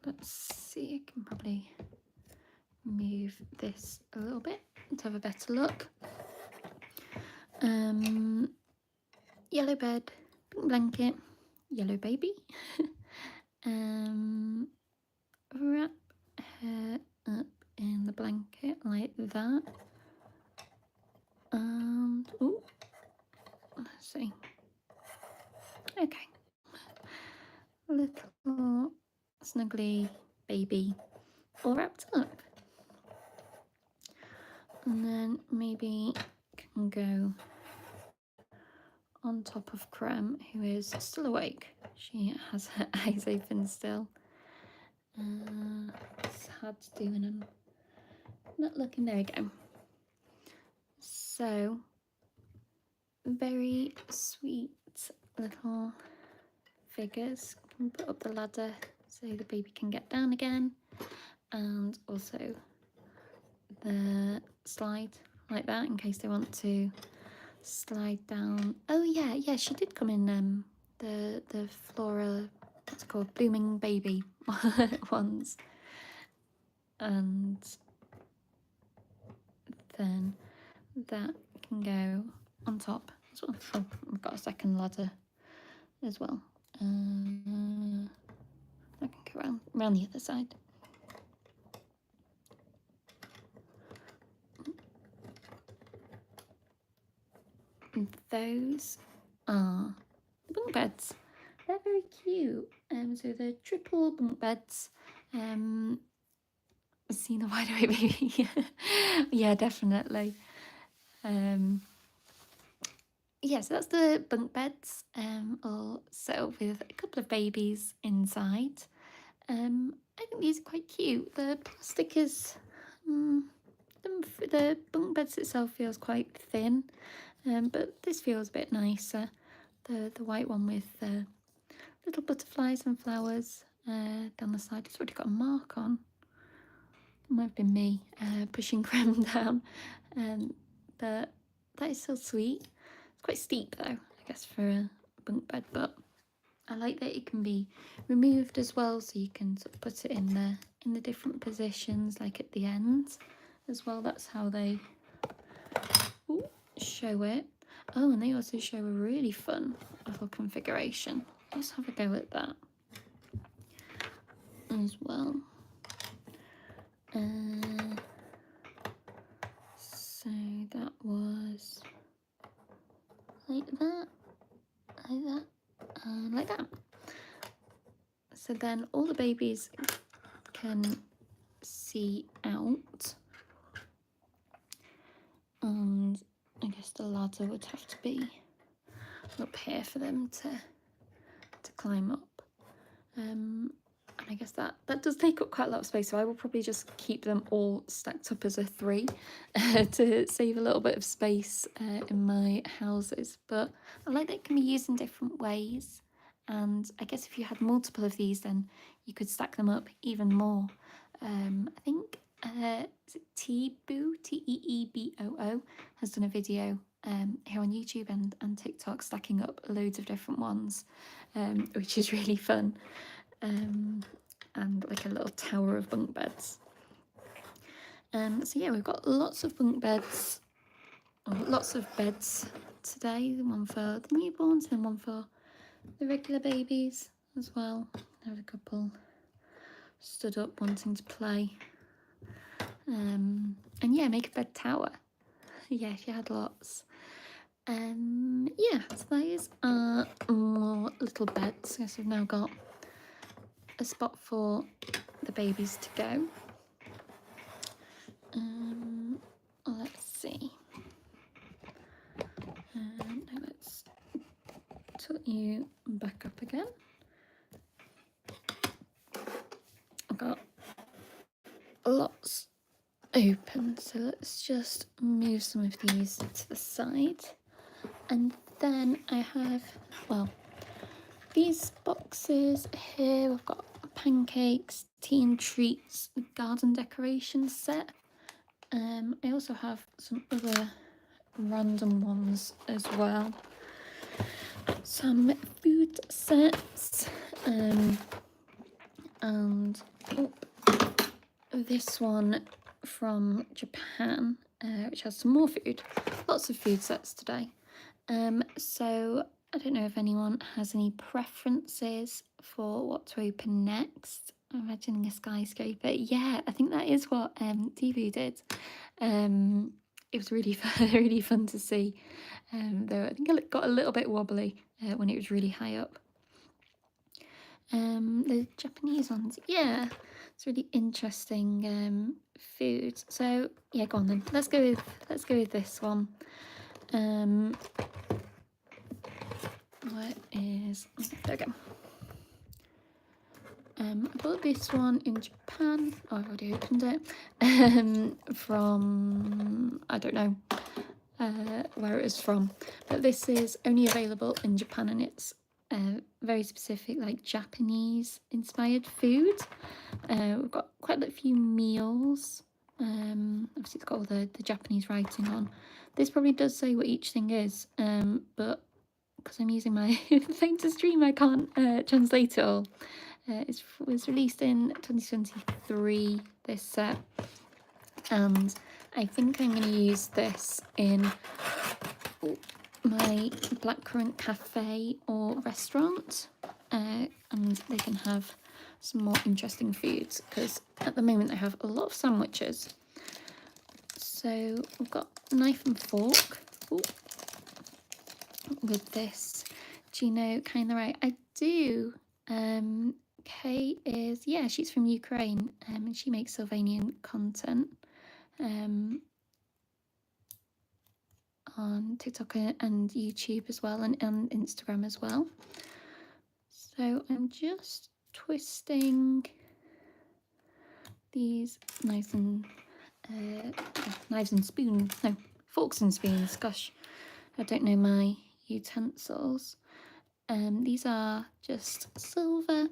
Let's see, I can probably move this a little bit to have a better look. Yellow bed, pink blanket, yellow baby. Wrap her up in the blanket like that. And let's see. Okay, little snuggly baby all wrapped up, and then maybe can go on top of Creme, who is still awake. She has her eyes open still. It's hard to do when I'm not looking. There we go. So very sweet little figures. Can put up the ladder so the baby can get down again, and also the slide like that in case they want to slide down. Oh yeah, she did come in the Flora, what's it called, Blooming Baby ones, and then that can go on top as well. Oh, I've got a second ladder as well. I can go around the other side. those are the bunk beds. They're very cute. So they're triple bunk beds. Seen the wide awake baby. Yeah, definitely. Yeah, so that's the bunk beds, all set up with a couple of babies inside. I think these are quite cute. The plastic is, the bunk beds itself feels quite thin, but this feels a bit nicer. The white one with little butterflies and flowers down the side. It's already got a mark on. It might have been me pushing creme down, but that is so sweet. It's quite steep though, I guess, for a bunk bed, but I like that it can be removed as well, so you can sort of put it in the different positions, like at the ends as well. That's how they show it. Oh, and they also show a really fun little configuration. Let's have a go at that as well. So that was like that, and like that. So then all the babies can see out, and I guess the ladder would have to be up here for them to climb up. And I guess that does take up quite a lot of space, so I will probably just keep them all stacked up as a 3 to save a little bit of space in my houses. But I like that it can be used in different ways, and I guess if you had multiple of these, then you could stack them up even more. I think Teeboo, Teeboo, has done a video here on YouTube and TikTok stacking up loads of different ones, which is really fun. And like a little tower of bunk beds. So yeah, we've got lots of bunk beds, or lots of beds today. One for the newborns and one for the regular babies as well. I have a couple stood up wanting to play. And yeah, make a bed tower. Yeah, she had lots. Yeah, so those are more little beds. I guess we've now got a spot for the babies to go. Let's see. Now let's tilt you back up again. I've got lots open, so let's just move some of these to the side. And then I have, well, these boxes here. We've got pancakes, tea and treats, the garden decoration set. I also have some other random ones as well. Some food sets, and this one from Japan, which has some more food. Lots of food sets today. So I don't know if anyone has any preferences for what to open next. I'm imagining a skyscraper. Yeah, I think that is what TV did. It was really fun, really fun to see. Though I think it got a little bit wobbly when it was really high up. The Japanese ones, yeah, it's really interesting food. So yeah, go on then. Let's go with this one. What is, there we go. I bought this one in Japan. Oh, I've already opened it. From, I don't know where it is from, but this is only available in Japan, and it's very specific, like Japanese inspired food. We've got quite a few meals. Obviously it's got all the Japanese writing on. This probably does say what each thing is, but because I'm using my phone to stream, I can't translate it all. It was released in 2023, this set, and I think I'm going to use this in my blackcurrant cafe or restaurant, and they can have some more interesting foods, because at the moment they have a lot of sandwiches. So we've got knife and fork. Ooh. with this. Do you know kind of right? I do. Kay is, yeah, she's from Ukraine, and she makes Sylvanian content on TikTok and YouTube as well, and Instagram as well. So I'm just twisting these knives and spoons. No, forks and spoons. Gosh, I don't know my utensils. These are just silver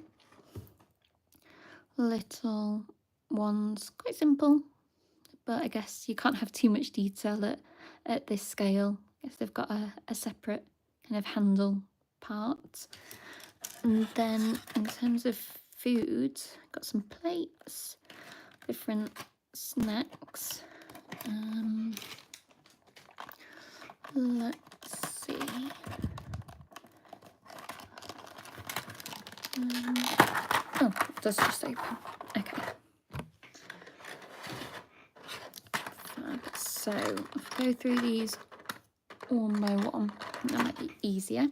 little ones, quite simple, but I guess you can't have too much detail at this scale. I guess they've got a separate kind of handle part. And then in terms of food, got some plates, different snacks. Let's see. Oh, it does just open. Okay. So I'll go through these one by one. That might be easier.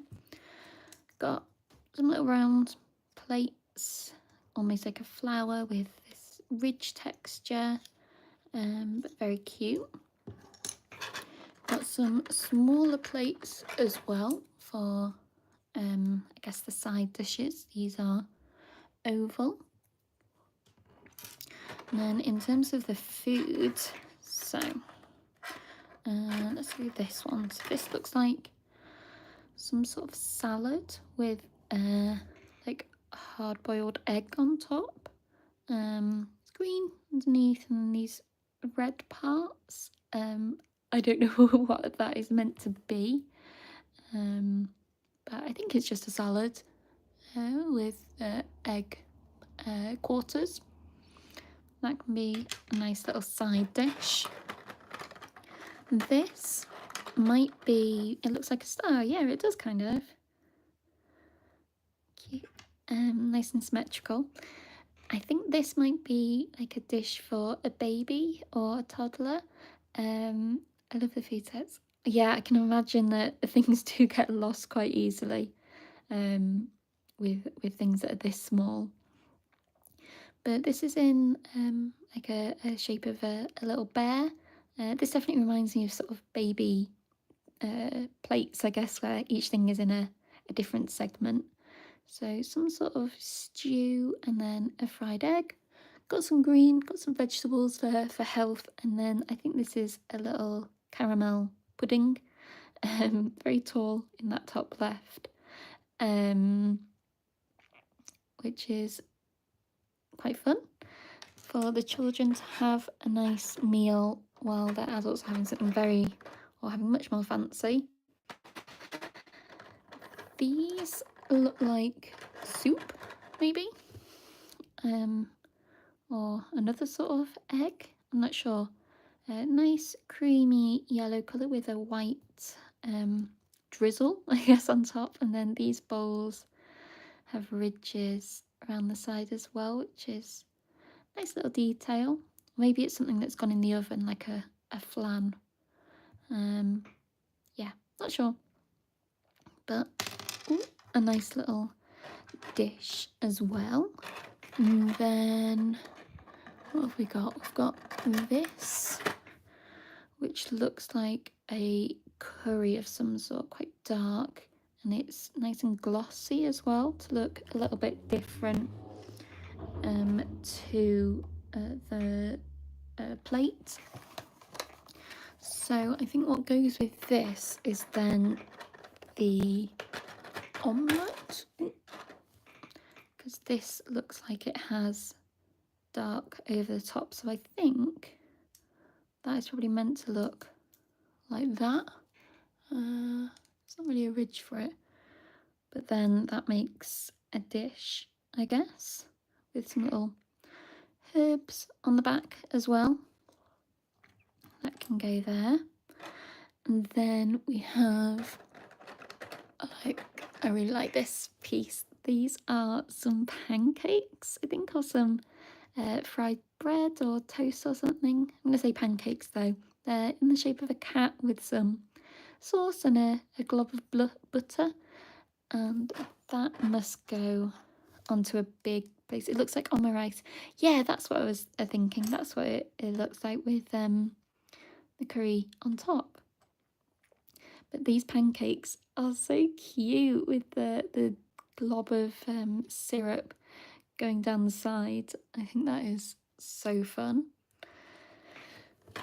Got some little round plates, almost like a flower with this ridge texture, but very cute. Got some smaller plates as well for, I guess, the side dishes. These are oval. And then in terms of the food, so let's do this one. So this looks like some sort of salad with like hard-boiled egg on top. It's green underneath and these red parts. I don't know what that is meant to be, but I think it's just a salad with egg quarters. That can be a nice little side dish. This might be, it looks like a star. Yeah, it does kind of. Cute. Nice and symmetrical. I think this might be like a dish for a baby or a toddler. I love the food sets. Yeah, I can imagine that things do get lost quite easily with things that are this small. But this is in like a shape of a little bear. This definitely reminds me of sort of baby plates, I guess, where each thing is in a different segment. So some sort of stew and then a fried egg. Got some green, got some vegetables for health, and then I think this is a little caramel pudding, very tall in that top left, which is quite fun for the children to have a nice meal while the adults are having something having much more fancy. These look like soup, maybe, or another sort of egg. I'm not sure. Nice creamy yellow colour with a white drizzle, I guess, on top. And then these bowls have ridges around the side as well, which is a nice little detail. Maybe it's something that's gone in the oven, like a flan. Yeah, not sure. But a nice little dish as well. And then what have we got? We've got this, which looks like a curry of some sort, quite dark, and it's nice and glossy as well to look a little bit different to the plate. So I think what goes with this is then the omelette, because this looks like it has dark over the top, so I think that is probably meant to look like that. It's not really a ridge for it, but then that makes a dish, I guess, with some little herbs on the back as well. That can go there. And then we have, I really like this piece. These are some pancakes, I think, or some fried bread or toast or something. I'm going to say pancakes though. They're in the shape of a cat with some sauce and a glob of butter, and that must go onto a big place. It looks like omurice. Yeah, that's what I was thinking. That's what it looks like with the curry on top. But these pancakes are so cute with the glob of syrup going down the side. I think that is so fun.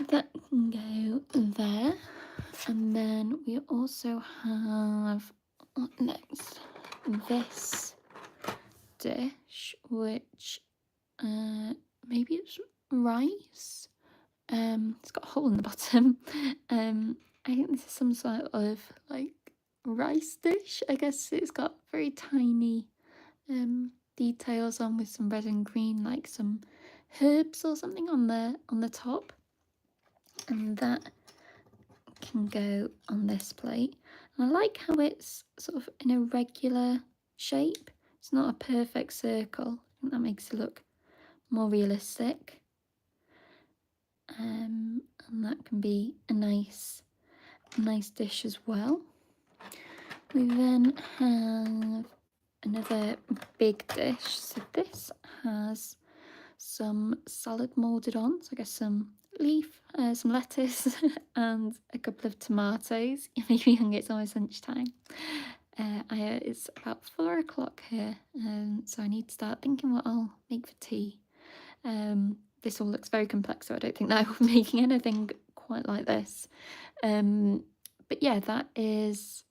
That can go there. And then we also have, what next? This dish, which maybe it's rice. It's got a hole in the bottom. I think this is some sort of like rice dish. I guess it's got very tiny details on with some red and green, like some herbs or something on the top, and that can go on this plate. And I like how it's sort of in a regular shape. It's not a perfect circle. I think that makes it look more realistic. And that can be a nice dish as well. We then have another big dish. So this has some salad moulded on, so I guess some leaf, some lettuce, and a couple of tomatoes. It made me hungry. It's almost lunchtime. It's about 4 o'clock here, so I need to start thinking what I'll make for tea. This all looks very complex, so I don't think that I'll be making anything quite like this. But yeah, that is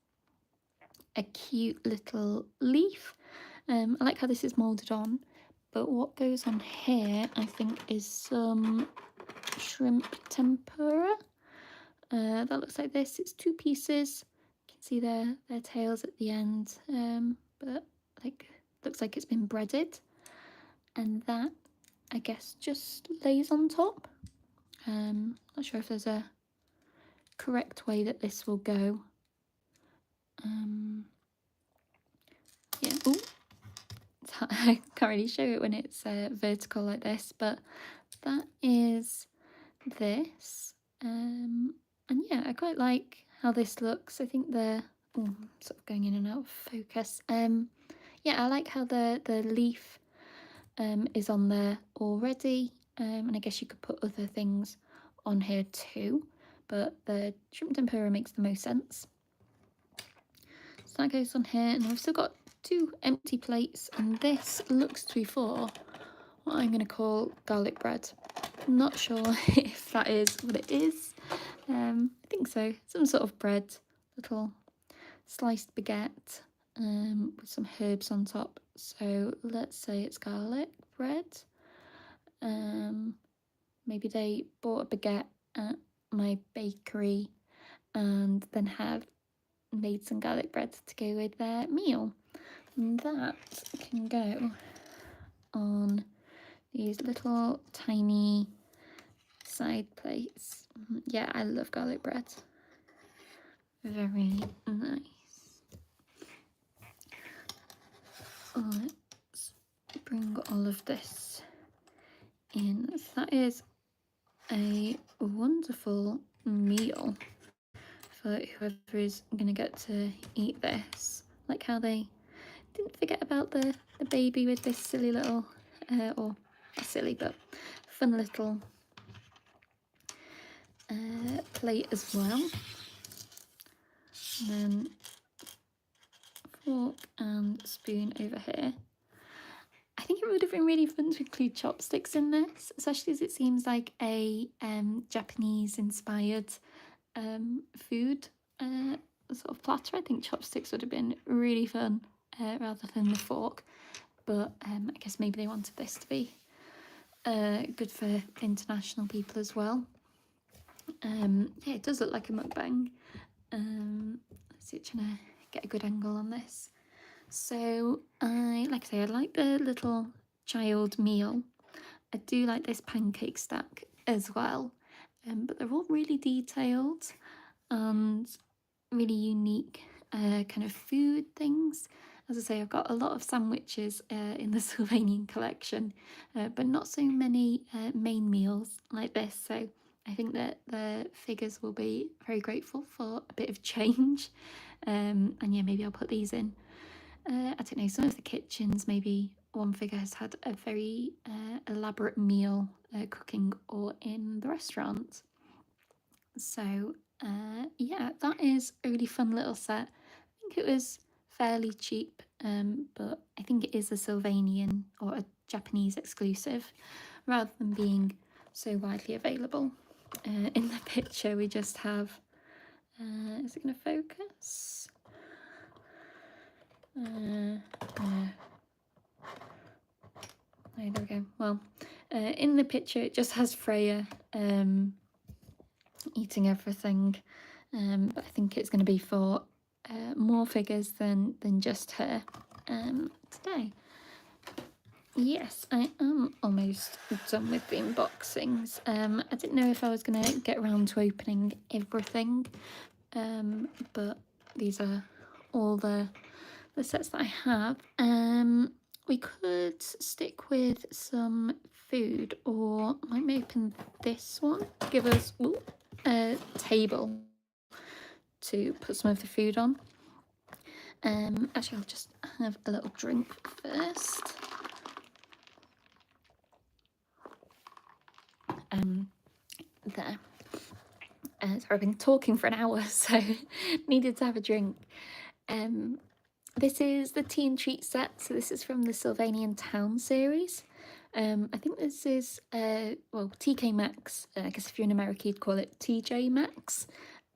a cute little leaf. I like how this is moulded on, but what goes on here, I think, is some shrimp tempura. That looks like this. It's 2 pieces. You can see their tails at the end, but like looks like it's been breaded, and that, I guess, just lays on top. Not sure if there's a correct way that this will go. Yeah. Ooh. I can't really show it when it's vertical like this, but that is this. And yeah, I quite like how this looks. I think the sort of going in and out of focus. Yeah, I like how the leaf is on there already, and I guess you could put other things on here too, but the shrimp tempura makes the most sense. So that goes on here, and I've still got 2 empty plates, and this looks to be for what I'm going to call garlic bread. I'm not sure if that is what it is. I think so. Some sort of bread, little sliced baguette with some herbs on top. So let's say it's garlic bread. Maybe they bought a baguette at my bakery and then have made some garlic bread to go with their meal. And that can go on these little tiny side plates. Yeah, I love garlic bread. Very nice. Let's bring all of this in. So that is a wonderful meal for whoever is going to get to eat this. Like how they didn't forget about the baby with this silly little, or not silly, but fun little plate as well. And then fork and spoon over here. I think it would have been really fun to include chopsticks in this, especially as it seems like a Japanese inspired food sort of platter. I think chopsticks would have been really fun rather than the fork, but I guess maybe they wanted this to be good for international people as well. Yeah, it does look like a mukbang. Let's see, trying to get a good angle on this. So like I say, I like the little child meal. I do like this pancake stack as well, but they're all really detailed and really unique kind of food things. As I say, I've got a lot of sandwiches in the Sylvanian collection, but not so many main meals like this. So I think that the figures will be very grateful for a bit of change. And yeah, maybe I'll put these in. I don't know, some of the kitchens, maybe one figure has had a very elaborate meal cooking or in the restaurant. So yeah, that is a really fun little set. I think it was fairly cheap, but I think it is a Sylvanian or a Japanese exclusive rather than being so widely available. In the picture we just have, is it going to focus? Oh, there we go. Well, in the picture it just has Freya eating everything, but I think it's going to be for more figures than just her today. Yes, I am almost done with the unboxings. I didn't know if I was going to get around to opening everything, but these are all the sets that I have. We could stick with some food, or might we open this one? Give us a table to put some of the food on. Actually, I'll just have a little drink first. There. So I've been talking for an hour, so needed to have a drink. This is the Tea and Treat set, so this is from the Sylvanian Town series. I think this is, well, TK Maxx. I guess if you're in America, you'd call it TJ Maxx,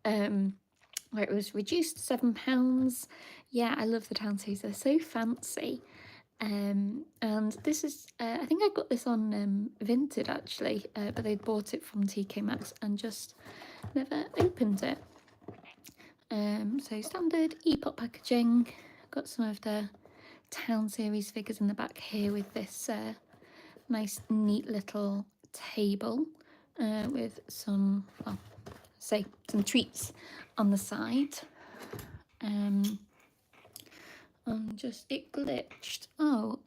where it was reduced to £7. Yeah, I love the Town series. They're so fancy. And this is, I think I got this on Vinted actually, but they'd bought it from TK Maxx and just never opened it. So standard e-pop packaging. Got some of the Town series figures in the back here with this nice neat little table with some, well, say some treats on the side. Just it glitched. Oh,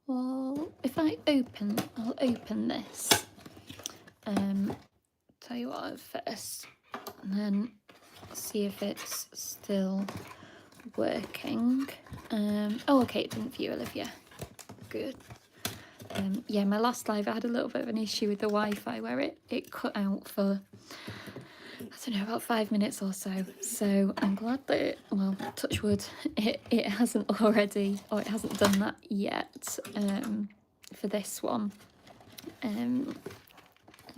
well, if I'll open this. Tell you what first, and then see if it's still working. Oh, okay, it didn't view, Olivia. Good. Yeah, my last live I had a little bit of an issue with the Wi-Fi where it cut out for, I don't know, about 5 minutes or so. So I'm glad that it, well, touch wood, it hasn't already, or it hasn't done that yet for this one.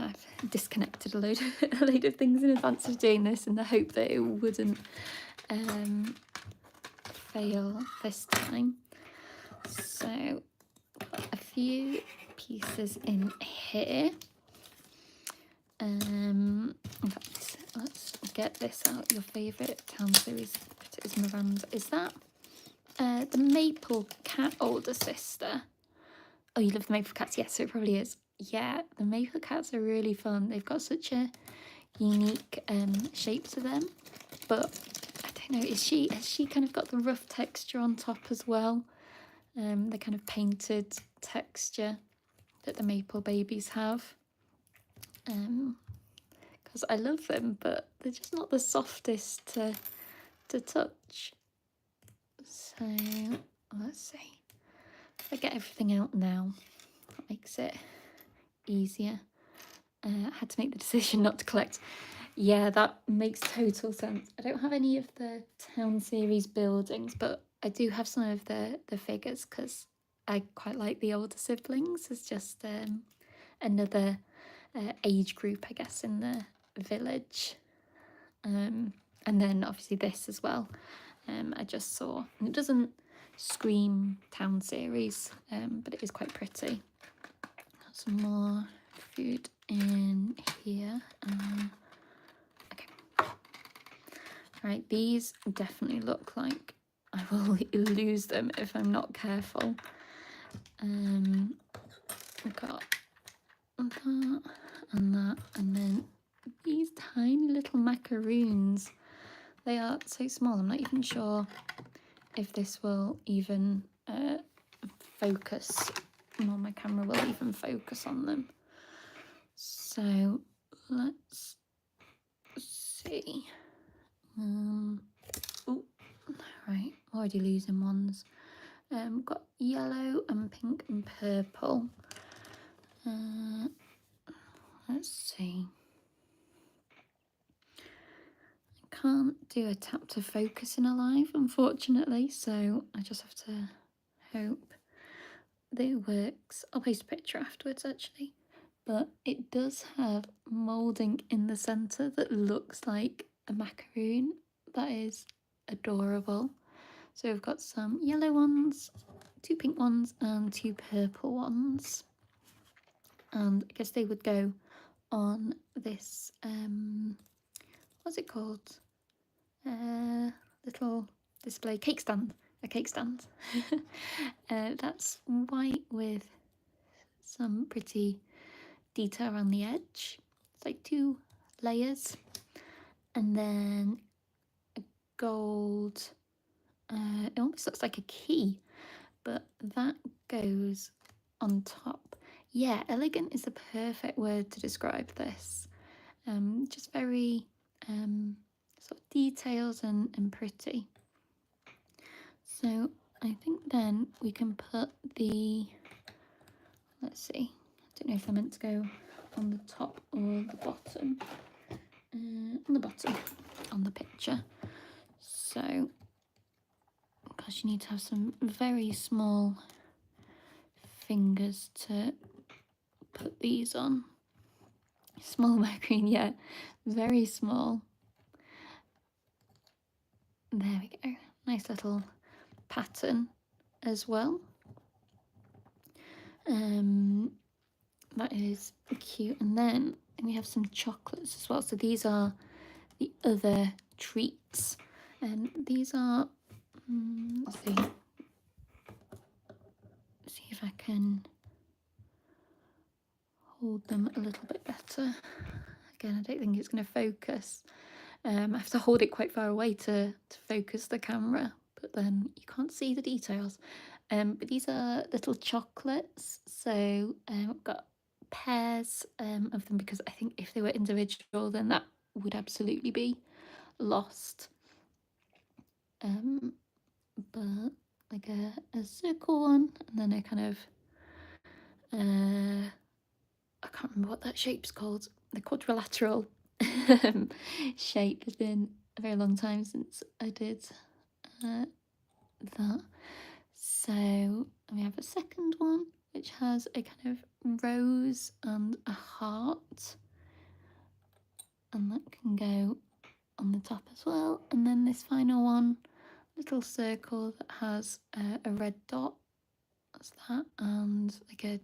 I've disconnected a load of things in advance of doing this in the hope that it wouldn't fail this time. So got a few pieces in here. In fact, let's get this out. Your favourite Town series, put it as Miranda. Is that the Maple Cat older sister? Oh, you love the Maple Cats? Yes, it probably is. Yeah, the Maple Cats are really fun. They've got such a unique shape to them. But I don't know, has she kind of got the rough texture on top as well? The kind of painted texture that the Maple babies have. Because I love them, but they're just not the softest to touch. So let's see. If I get everything out now, that makes it easier. I had to make the decision not to collect. Yeah, that makes total sense. I don't have any of the Town series buildings, but I do have some of the figures because I quite like the older siblings. It's just another age group, I guess, in the village. And then obviously this as well. I just saw, and it doesn't scream Town series, but it is quite pretty. Got some more food in here. Okay. Right, these definitely look like I will lose them if I'm not careful. I've got that and that, and then these tiny little macaroons. They are so small, I'm not even sure if this will even focus, or my camera will even focus on them. So let's see. Oh, right, already losing ones. Got yellow and pink and purple. Let's see. I can't do a tap to focus in Alive, unfortunately, so I just have to hope that it works. I'll post a picture afterwards, actually. But it does have moulding in the centre that looks like a macaroon. That is adorable. So we've got some yellow ones, 2 pink ones and 2 purple ones. And I guess they would go on this, what's it called? Little display cake stand. A cake stand. That's white with some pretty detail around the edge. It's like 2 layers. And then a gold, it almost looks like a key, but that goes on top. Yeah, elegant is the perfect word to describe this. Just very sort of details and pretty. So I think then we can put the, let's see, I don't know if they're meant to go on the top or the bottom. On the bottom, on the picture. So, because you need to have some very small fingers to put these on. Small macaroon, yeah, very small. There we go. Nice little pattern as well. That is cute. And then we have some chocolates as well. So these are the other treats. And these are, let's see if I can hold them a little bit better. Again, I don't think it's going to focus. I have to hold it quite far away to focus the camera, but then you can't see the details. But these are little chocolates, so I've got pairs of them because I think if they were individual, then that would absolutely be lost. But like a circle one, and then a kind of I can't remember what that shape's called. The quadrilateral shape. It's been a very long time since I did that. So we have a second one which has a kind of rose and a heart, and that can go on the top as well. And then this final one, little circle that has a red dot, that's that, and like a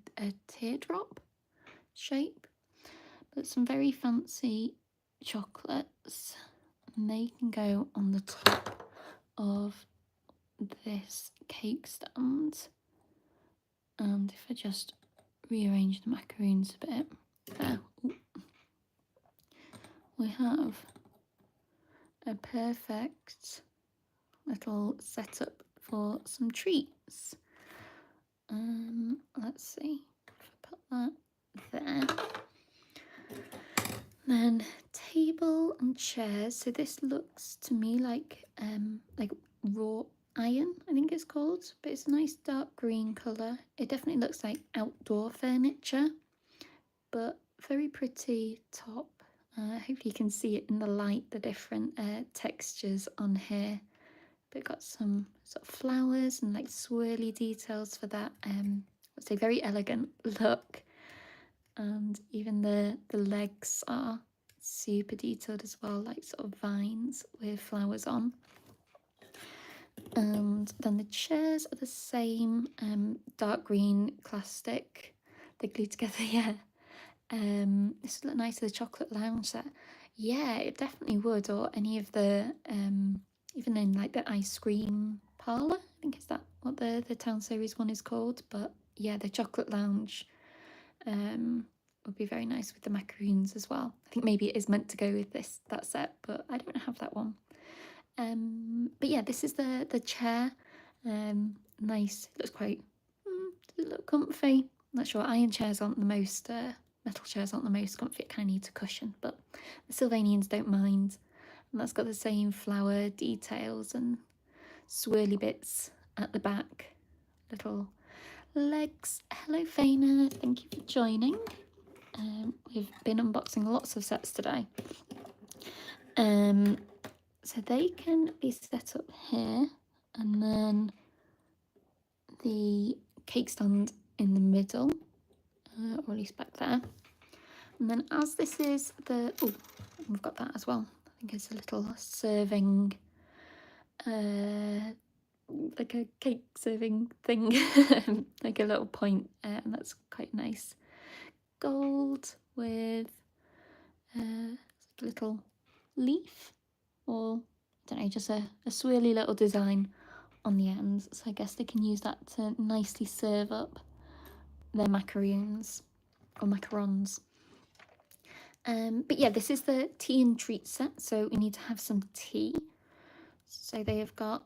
teardrop shape. But some very fancy chocolates, and they can go on the top of this cake stand. And if I just rearrange the macaroons a bit, there, we have a perfect little setup for some treats. Let's see if I put that there. Then table and chairs. So this looks to me like wrought iron, I think it's called, but it's a nice dark green colour. It definitely looks like outdoor furniture, but very pretty top. Hopefully you can see it in the light, the different textures on here. But got some sort of flowers and like swirly details for that, let's say very elegant look. And even the legs are super detailed as well, like sort of vines with flowers on. And then the chairs are the same, dark green plastic, they glue together, yeah. This would look nice with the chocolate lounge set. Yeah, it definitely would, or any of the, even in like the ice cream parlour, I think is that what the Town Series one is called. But yeah, the chocolate lounge would be very nice with the macaroons as well. I think maybe it is meant to go with that set, but I don't have that one. But yeah, this is the chair. Nice. It looks quite, does it look comfy? Not sure. Iron chairs aren't the most metal chairs aren't the most comfy, it kind of needs a cushion, but the Sylvanians don't mind. And that's got the same flower details and swirly bits at the back. Little legs. Hello Faina, thank you for joining. We've been unboxing lots of sets today. So they can be set up here, and then the cake stand in the middle, or at least back there. And then as this is the, oh, we've got that as well. I think it's a little serving, like a cake serving thing, like a little point, and that's quite nice. Gold with a little leaf, or I don't know, just a swirly little design on the ends. So I guess they can use that to nicely serve up their macaroons or macarons. But yeah, this is the tea and treat set, so we need to have some tea. So they have got,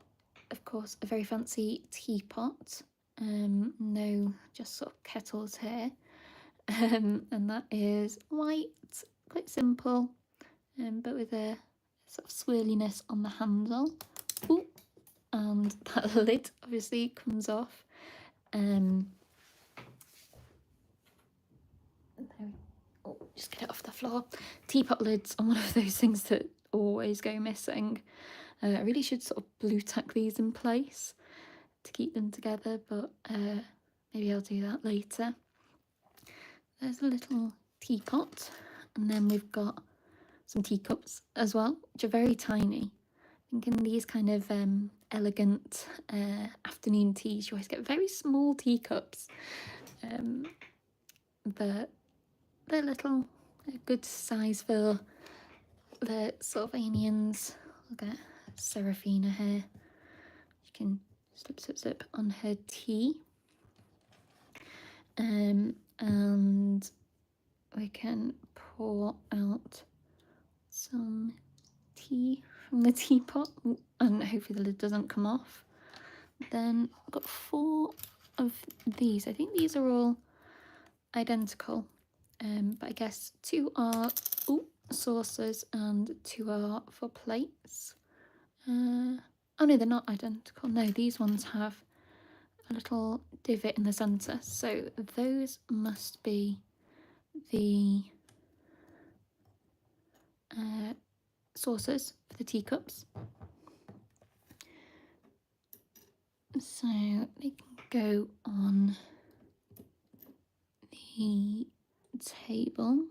of course, a very fancy teapot. No, just sort of kettles here. And that is white, quite simple, but with a sort of swirliness on the handle. Ooh, and that lid obviously comes off. Oh, just get it off the floor. Teapot lids are one of those things that always go missing. I really should sort of blue tack these in place to keep them together, but maybe I'll do that later. There's a little teapot, and then we've got some teacups as well, which are very tiny. I think in these kind of elegant afternoon teas, you always get very small teacups, but they're little, a good size for the Sylvanians. We'll get Serafina here. She can slip on her tea. And we can pour out some tea from the teapot, and hopefully the lid doesn't come off. Then I've got 4 of these. I think these are all identical, but I guess 2 are saucers and 2 are for plates. Oh no, they're not identical. No, these ones have a little divot in the centre, so those must be the saucers for the teacups. So they can go on the table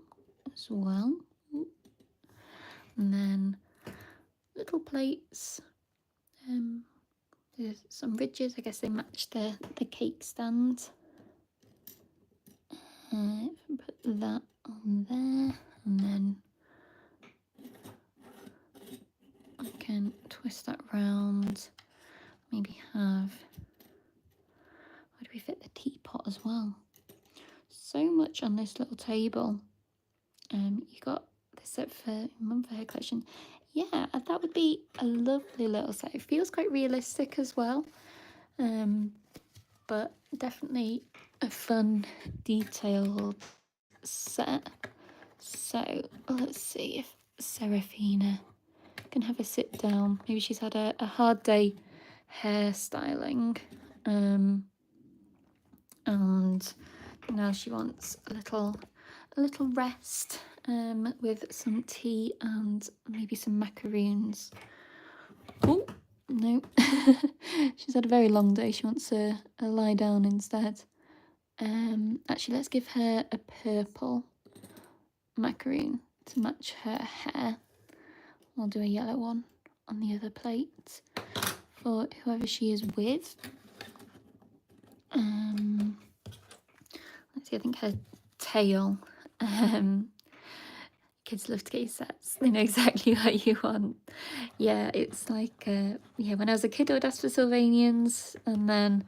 as well. And then little plates. There's some ridges, I guess they match the cake stand. Put that on there, and then I can twist that round. Maybe have, where do we fit the teapot as well? So much on this little table. You got this set for Mum for her collection. Yeah, that would be a lovely little set. It feels quite realistic as well, but definitely a fun, detailed set. So let's see if Serafina can have a sit down. Maybe she's had a hard day hairstyling, and now she wants a little rest, with some tea and maybe some macaroons. Oh no, she's had a very long day. She wants a lie down instead. Actually, let's give her a purple macaroon to match her hair. I'll do a yellow one on the other plate for whoever she is with. Let's see, I think her tail. Kids love to get sets. They know exactly what you want. Yeah, it's like, yeah, when I was a kid I would ask for Sylvanians, and then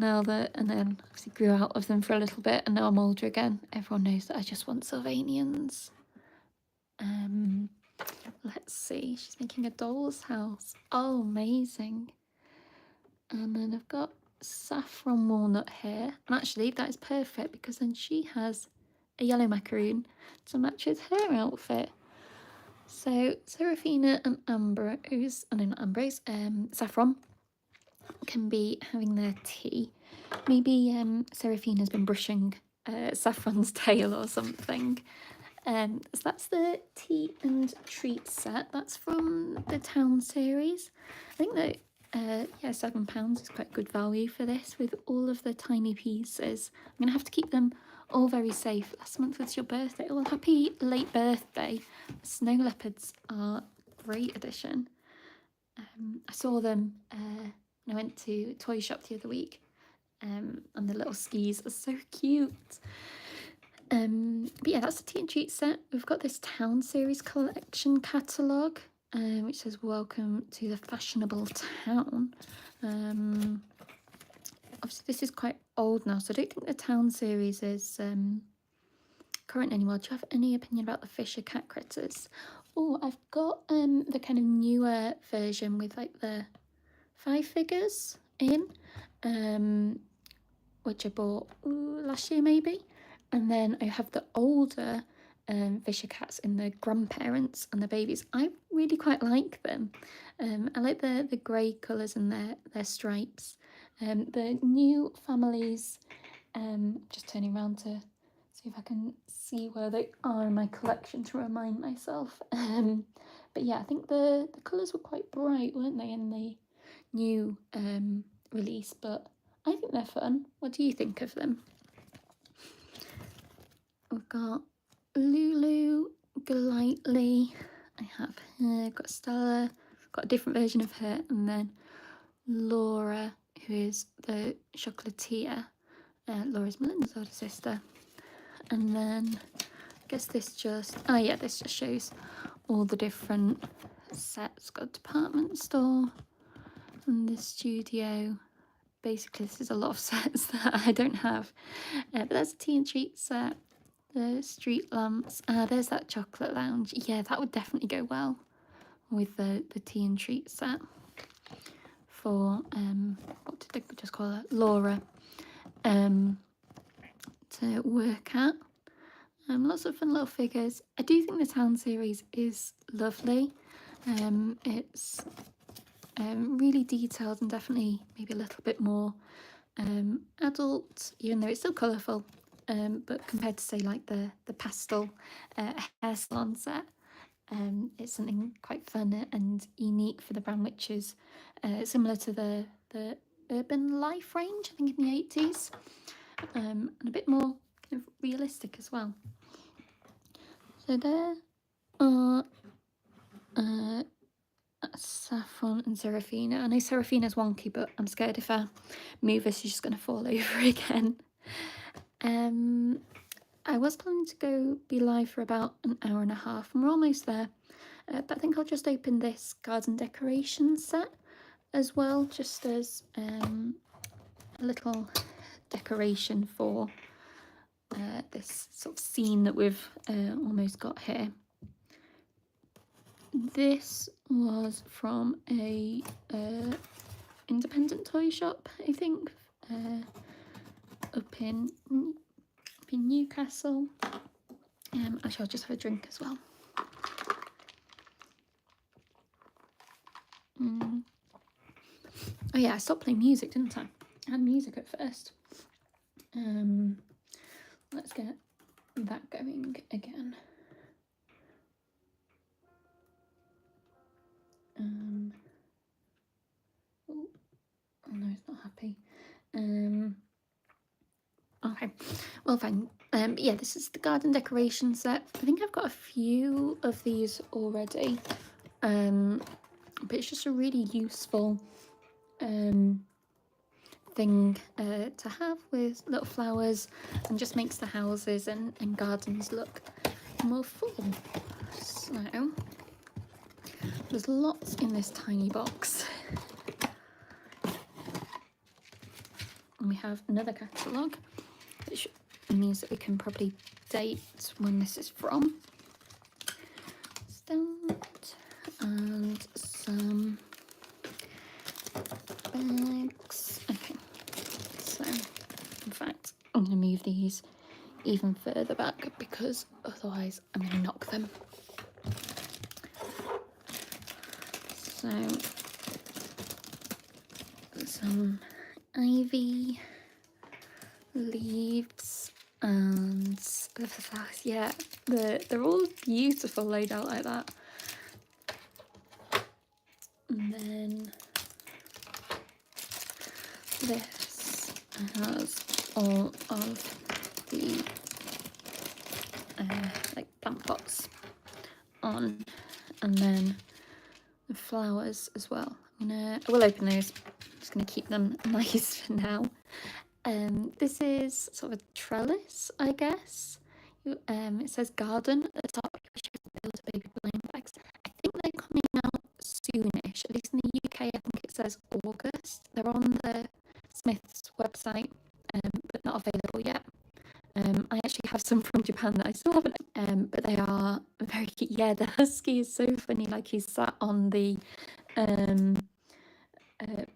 obviously grew out of them for a little bit, and now I'm older again. Everyone knows that I just want Sylvanians. Let's see, she's making a doll's house. Oh, amazing. And then I've got saffron walnut here, and actually that is perfect because then she has a yellow macaroon to match with her outfit. So Serafina and Ambrose, oh no, not Ambrose, Saffron can be having their tea. Maybe Serafina's been brushing Saffron's tail or something. So that's the tea and treat set. That's from the Town series. I think that yeah, £7 is quite good value for this with all of the tiny pieces. I'm gonna have to keep them all very safe. Last month was your birthday. Oh, well, happy late birthday. Snow leopards are a great addition. I saw them when I went to a toy shop the other week, and the little skis are so cute. But yeah, that's the tea and treat set. We've got this Town series collection catalogue, which says welcome to the fashionable town. Obviously this is quite old now, so I don't think the Town series is current anymore. Do you have any opinion about the Fisher cat critters? Oh, I've got the kind of newer version with like the 5 figures in, which I bought last year maybe. And then I have the older Fisher cats in the grandparents and the babies. I really quite like them. I like the grey colours and their stripes. The new families, just turning around to see if I can see where they are in my collection to remind myself. But yeah, I think the colours were quite bright, weren't they, in the new release? But I think they're fun. What do you think of them? We've got Lulu, Golightly, I have her, got Stella, got a different version of her, and then Laura, who is the chocolatier. Laura's Melinda's older sister. And then I guess this just, oh yeah, this just shows all the different sets. Got a department store and the studio. Basically, this is a lot of sets that I don't have. But that's a tea and treat set. The street lamps. There's that chocolate lounge. Yeah, that would definitely go well with the tea and treat set for what did they just call her? Laura. To work at. Lots of fun little figures. I do think the Town series is lovely. It's really detailed and definitely maybe a little bit more adult, even though it's still colourful. But compared to say like the pastel hair salon set, it's something quite fun and unique for the brand, which is similar to the Urban Life range, I think in the 80s, and a bit more kind of realistic as well. So there are Saffron and Serafina. I know Serafina's wonky, but I'm scared if I move her, she's just going to fall over again. I was planning to go be live for about an hour and a half, and we're almost there. But I think I'll just open this garden decoration set as well, just as a little decoration for this sort of scene that we've almost got here. This was from a independent toy shop, I think, up in Newcastle. Actually, I'll just have a drink as well. Oh yeah, I stopped playing music, didn't I? I had music at first. Let's get that going again. Oh no, it's not happy. Okay, well fine. Yeah, this is the garden decoration set. I think I've got a few of these already, but it's just a really useful thing to have with little flowers, and just makes the houses and gardens look more full. So there's lots in this tiny box. And we have another catalogue, which means that we can probably date when this is from. That and some bags. Okay, so in fact I'm going to move these even further back because otherwise I'm going to knock them. So some ivy leaves and the flowers. Yeah, they're all beautiful laid out like that. And then this has all of the like plant pots on, and then the flowers as well. I will open those. I'm just gonna keep them nice for now. This is sort of a trellis, I guess. It says garden at the top. Build baby blind bags. I think they're coming out soonish. At least in the UK, I think it says August. They're on the Smith's website, but not available yet. I actually have some from Japan that I still haven't. But they are very cute. Yeah, the husky is so funny. Like he's sat on the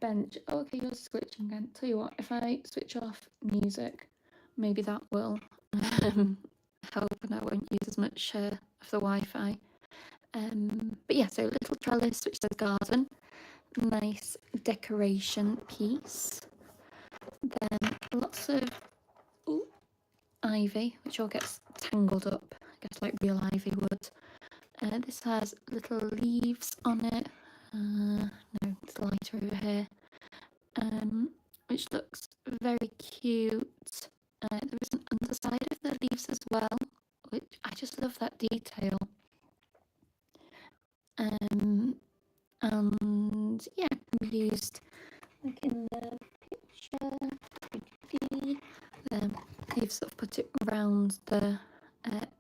bench. Oh, okay, you're switching again. Tell you what, if I switch off music, maybe that will help, and I won't use as much of the Wi-Fi. But yeah, so little trellis which says garden, nice decoration piece. Then lots of ivy, which all gets tangled up, I guess like real ivy would. This has little leaves on it. No, it's lighter over here. Which looks very cute. There is an underside of the leaves as well, which I just love that detail. And yeah, used like in the picture, they've sort of put it around the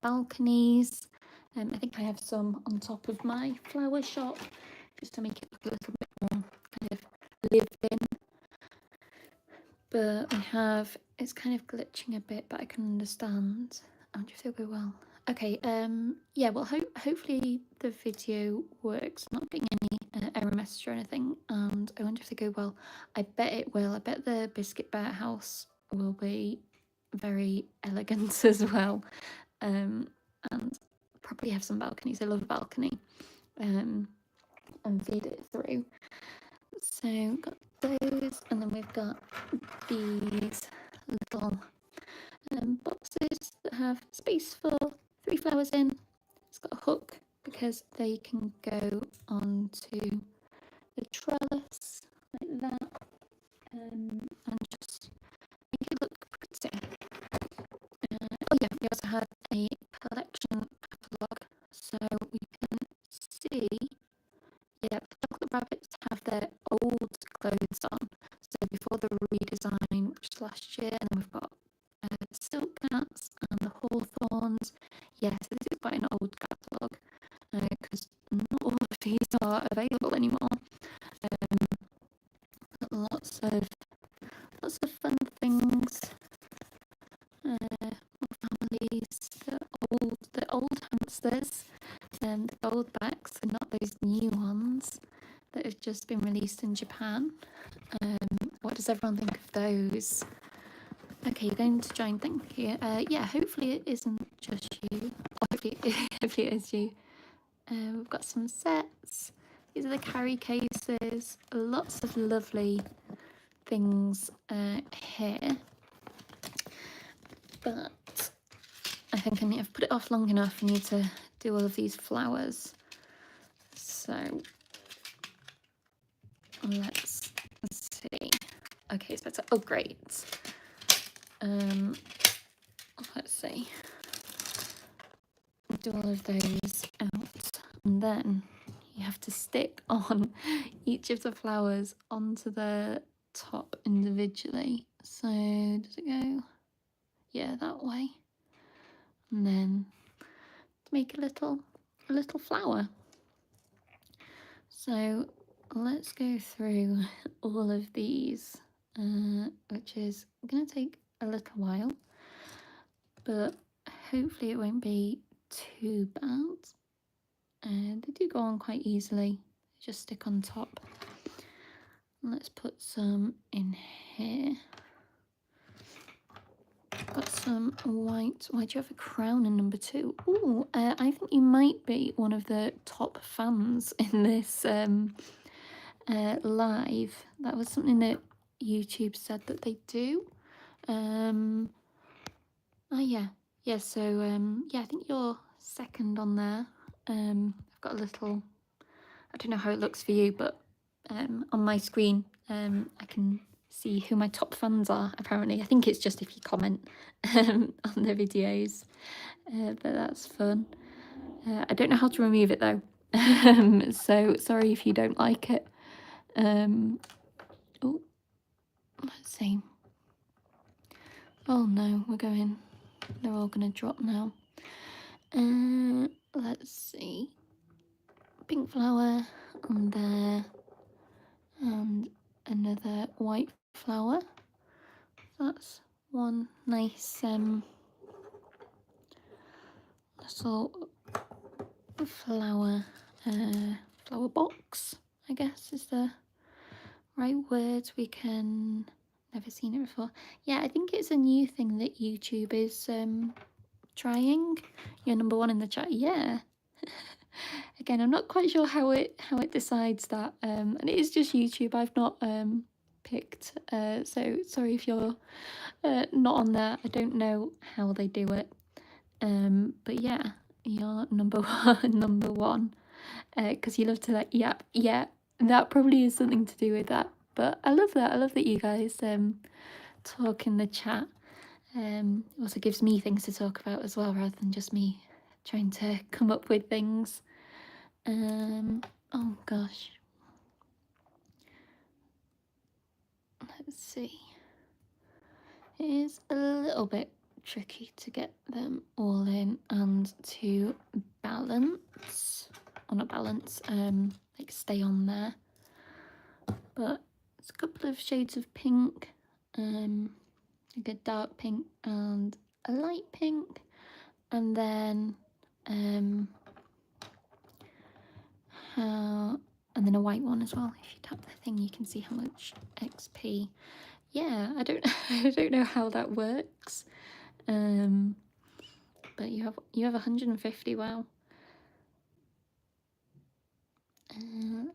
balconies. I think I have some on top of my flower shop just to make it look a little bit more kind of lived in. But we have, it's kind of glitching a bit, but I can understand. I wonder if they'll go well. Okay, yeah, well, hopefully the video works. I'm not getting any error message or anything, and I wonder if they go well. I bet it will. I bet the biscuit bear house will be very elegant as well, and probably have some balconies. I love a balcony, and feed it through. So got those, and then we've got these little boxes that have space for 3 flowers in. It's got a hook because they can go onto the trellis like that, and just make it look pretty. Oh yeah, we also had a collection catalogue, so we can see, yeah, the chocolate rabbits have their old clothes on, so before the redesign, which was last year, and then we've got silk cats and the hawthorns. Yeah, so this is quite an old catalogue because not all of these are available anymore. Lots of fun things. Families, the old hamsters, the goldbacks, and not those new ones that have just been released in Japan. What does everyone think of those? Okay, you're going to join. Thank you. Yeah, hopefully it isn't just you. Hopefully it is you. We've got some sets. These are the carry cases. Lots of lovely things here. But I think I've put it off long enough. I need to do all of these flowers. So let's see. Okay, so it's great. Let's see. Do all of those out, and then you have to stick on each of the flowers onto the top individually. So does it go? Yeah, that way. And then to make a little flower. So let's go through all of these, which is going to take a little while, but hopefully it won't be too bad. They do go on quite easily. They just stick on top. Let's put some in here. Got some white. Why do you have a crown in number 2? Ooh, I think you might be one of the top fans in this live. That was something that YouTube said that they do. Oh yeah. Yeah, so yeah, I think you're second on there. I've got a little, I don't know how it looks for you, but on my screen I can see who my top fans are, apparently. I think it's just if you comment on the videos, but that's fun. I don't know how to remove it though, so sorry if you don't like it. Oh, let's see. Oh no, they're all gonna drop now. Let's see. Pink flower on there, and another white flower. That's one nice little flower box, I guess is the right word. We can, never seen it before. Yeah, I think it's a new thing that YouTube is trying. You're number 1 in the chat. Yeah. Again, I'm not quite sure how it decides that, and it is just YouTube. I've not picked, so sorry if you're not on there. I don't know how they do it, but yeah, you're number one, because you love to like, yeah, that probably is something to do with that. But I love that you guys talk in the chat. It also gives me things to talk about as well, rather than just me trying to come up with things. Oh gosh, let's see. It is a little bit tricky to get them all in and to balance, or not balance, like stay on there. But it's a couple of shades of pink, like a dark pink and a light pink, and then and then a white one as well. If you tap the thing, you can see how much XP. Yeah, I don't I don't know how that works. But you have 150. Wow.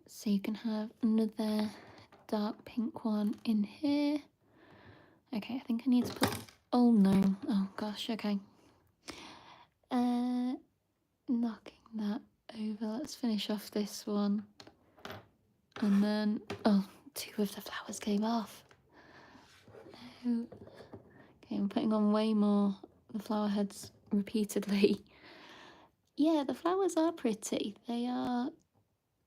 So you can have another dark pink one in here. Okay, I think I need to put, oh no, oh gosh, okay. Knocking that over. Let's finish off this one. And then, oh, 2 of the flowers came off. No. Okay, I'm putting on way more the flower heads repeatedly. Yeah, the flowers are pretty. They are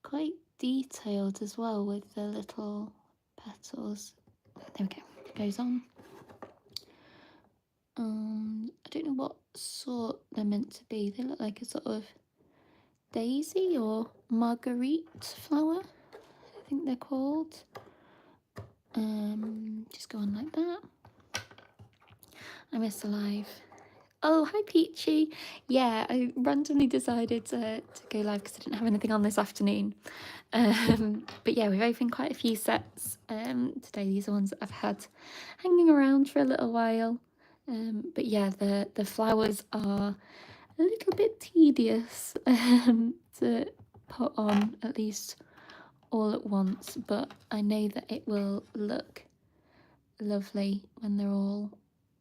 quite detailed as well with the little petals. There we go, it goes on. I don't know what sort they're meant to be. They look like a sort of daisy or marguerite flower, I think they're called. Just go on like that. I miss Alive. Oh, hi Peachy. Yeah, I randomly decided to go live because I didn't have anything on this afternoon. But yeah, we've opened quite a few sets today. These are ones that I've had hanging around for a little while. But yeah, the flowers are a little bit tedious to put on, at least all at once, but I know that it will look lovely when they're all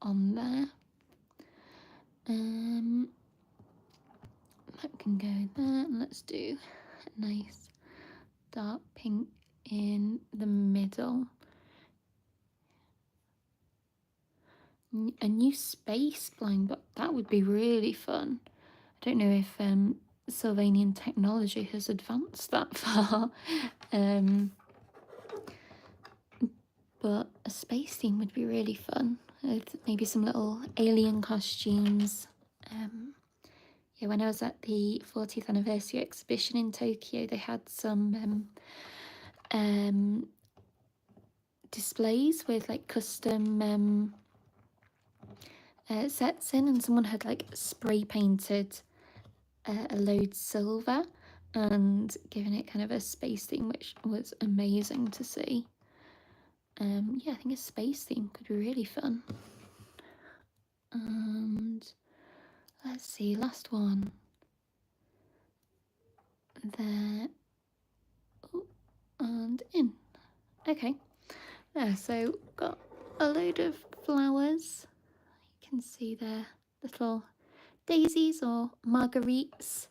on there. That can go there, and let's do a nice dark pink in the middle. A new space blind, but that would be really fun. I don't know if Sylvanian technology has advanced that far, but a space theme would be really fun, with maybe some little alien costumes. Yeah, when I was at the 40th anniversary exhibition in Tokyo, they had some displays with like custom sets in, and someone had like spray painted a load silver and given it kind of a space theme, which was amazing to see. Yeah, I think a space theme could be really fun. and let's see, last one there. Ooh, and in. Okay, there, so got a load of flowers. You can see they're little daisies or marguerites.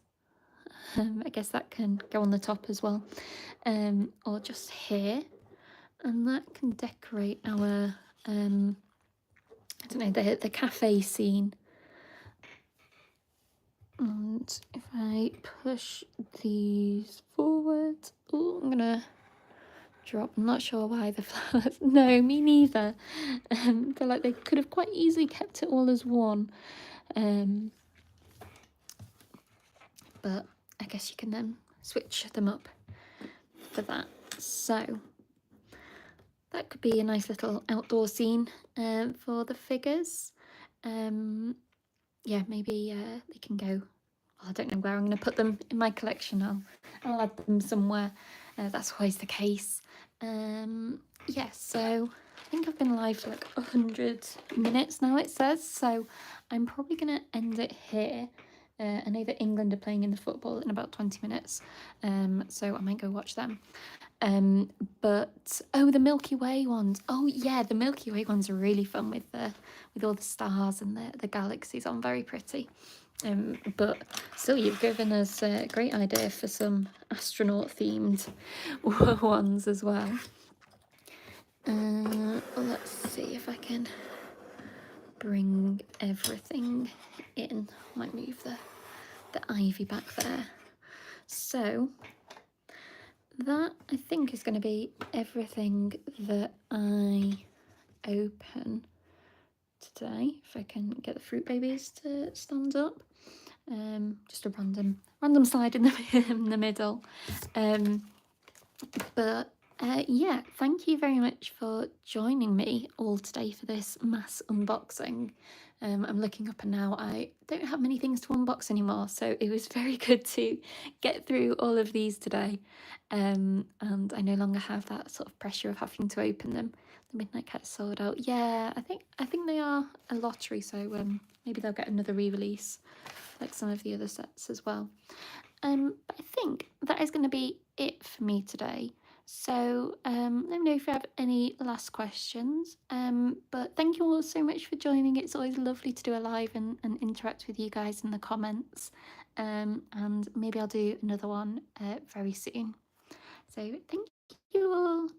I guess that can go on the top as well, or just here, and that can decorate our I don't know, the cafe scene. And if I push these forward, oh, I'm gonna drop. I'm not sure why the flowers. No, me neither. Feel like they could have quite easily kept it all as one. But I guess you can then switch them up for that. So that could be a nice little outdoor scene for the figures. Yeah, maybe they can go. I don't know where I'm going to put them in my collection. I'll add them somewhere. That's always the case. Yeah, so I think I've been live for like 100 minutes now, it says. So I'm probably going to end it here. I know that England are playing in the football in about 20 minutes. So I might go watch them. But oh, the Milky Way ones. Oh yeah, the Milky Way ones are really fun with all the stars and the galaxies on. Very pretty. But still, you've given us a great idea for some astronaut themed ones as well. Let's see if I can bring everything in. Might move the ivy back there. So that, I think, is going to be everything that I open today. If I can get the fruit babies to stand up. Just a random slide in the middle. But yeah, thank you very much for joining me all today for this mass unboxing. I'm looking up and now I don't have many things to unbox anymore, so it was very good to get through all of these today. And I no longer have that sort of pressure of having to open them. The Midnight Cat sold out. Yeah, I think they are a lottery, so maybe they'll get another re-release like some of the other sets as well. But I think that is going to be it for me today. So let me know if you have any last questions. But thank you all so much for joining. It's always lovely to do a live and interact with you guys in the comments. And maybe I'll do another one very soon. So thank you all.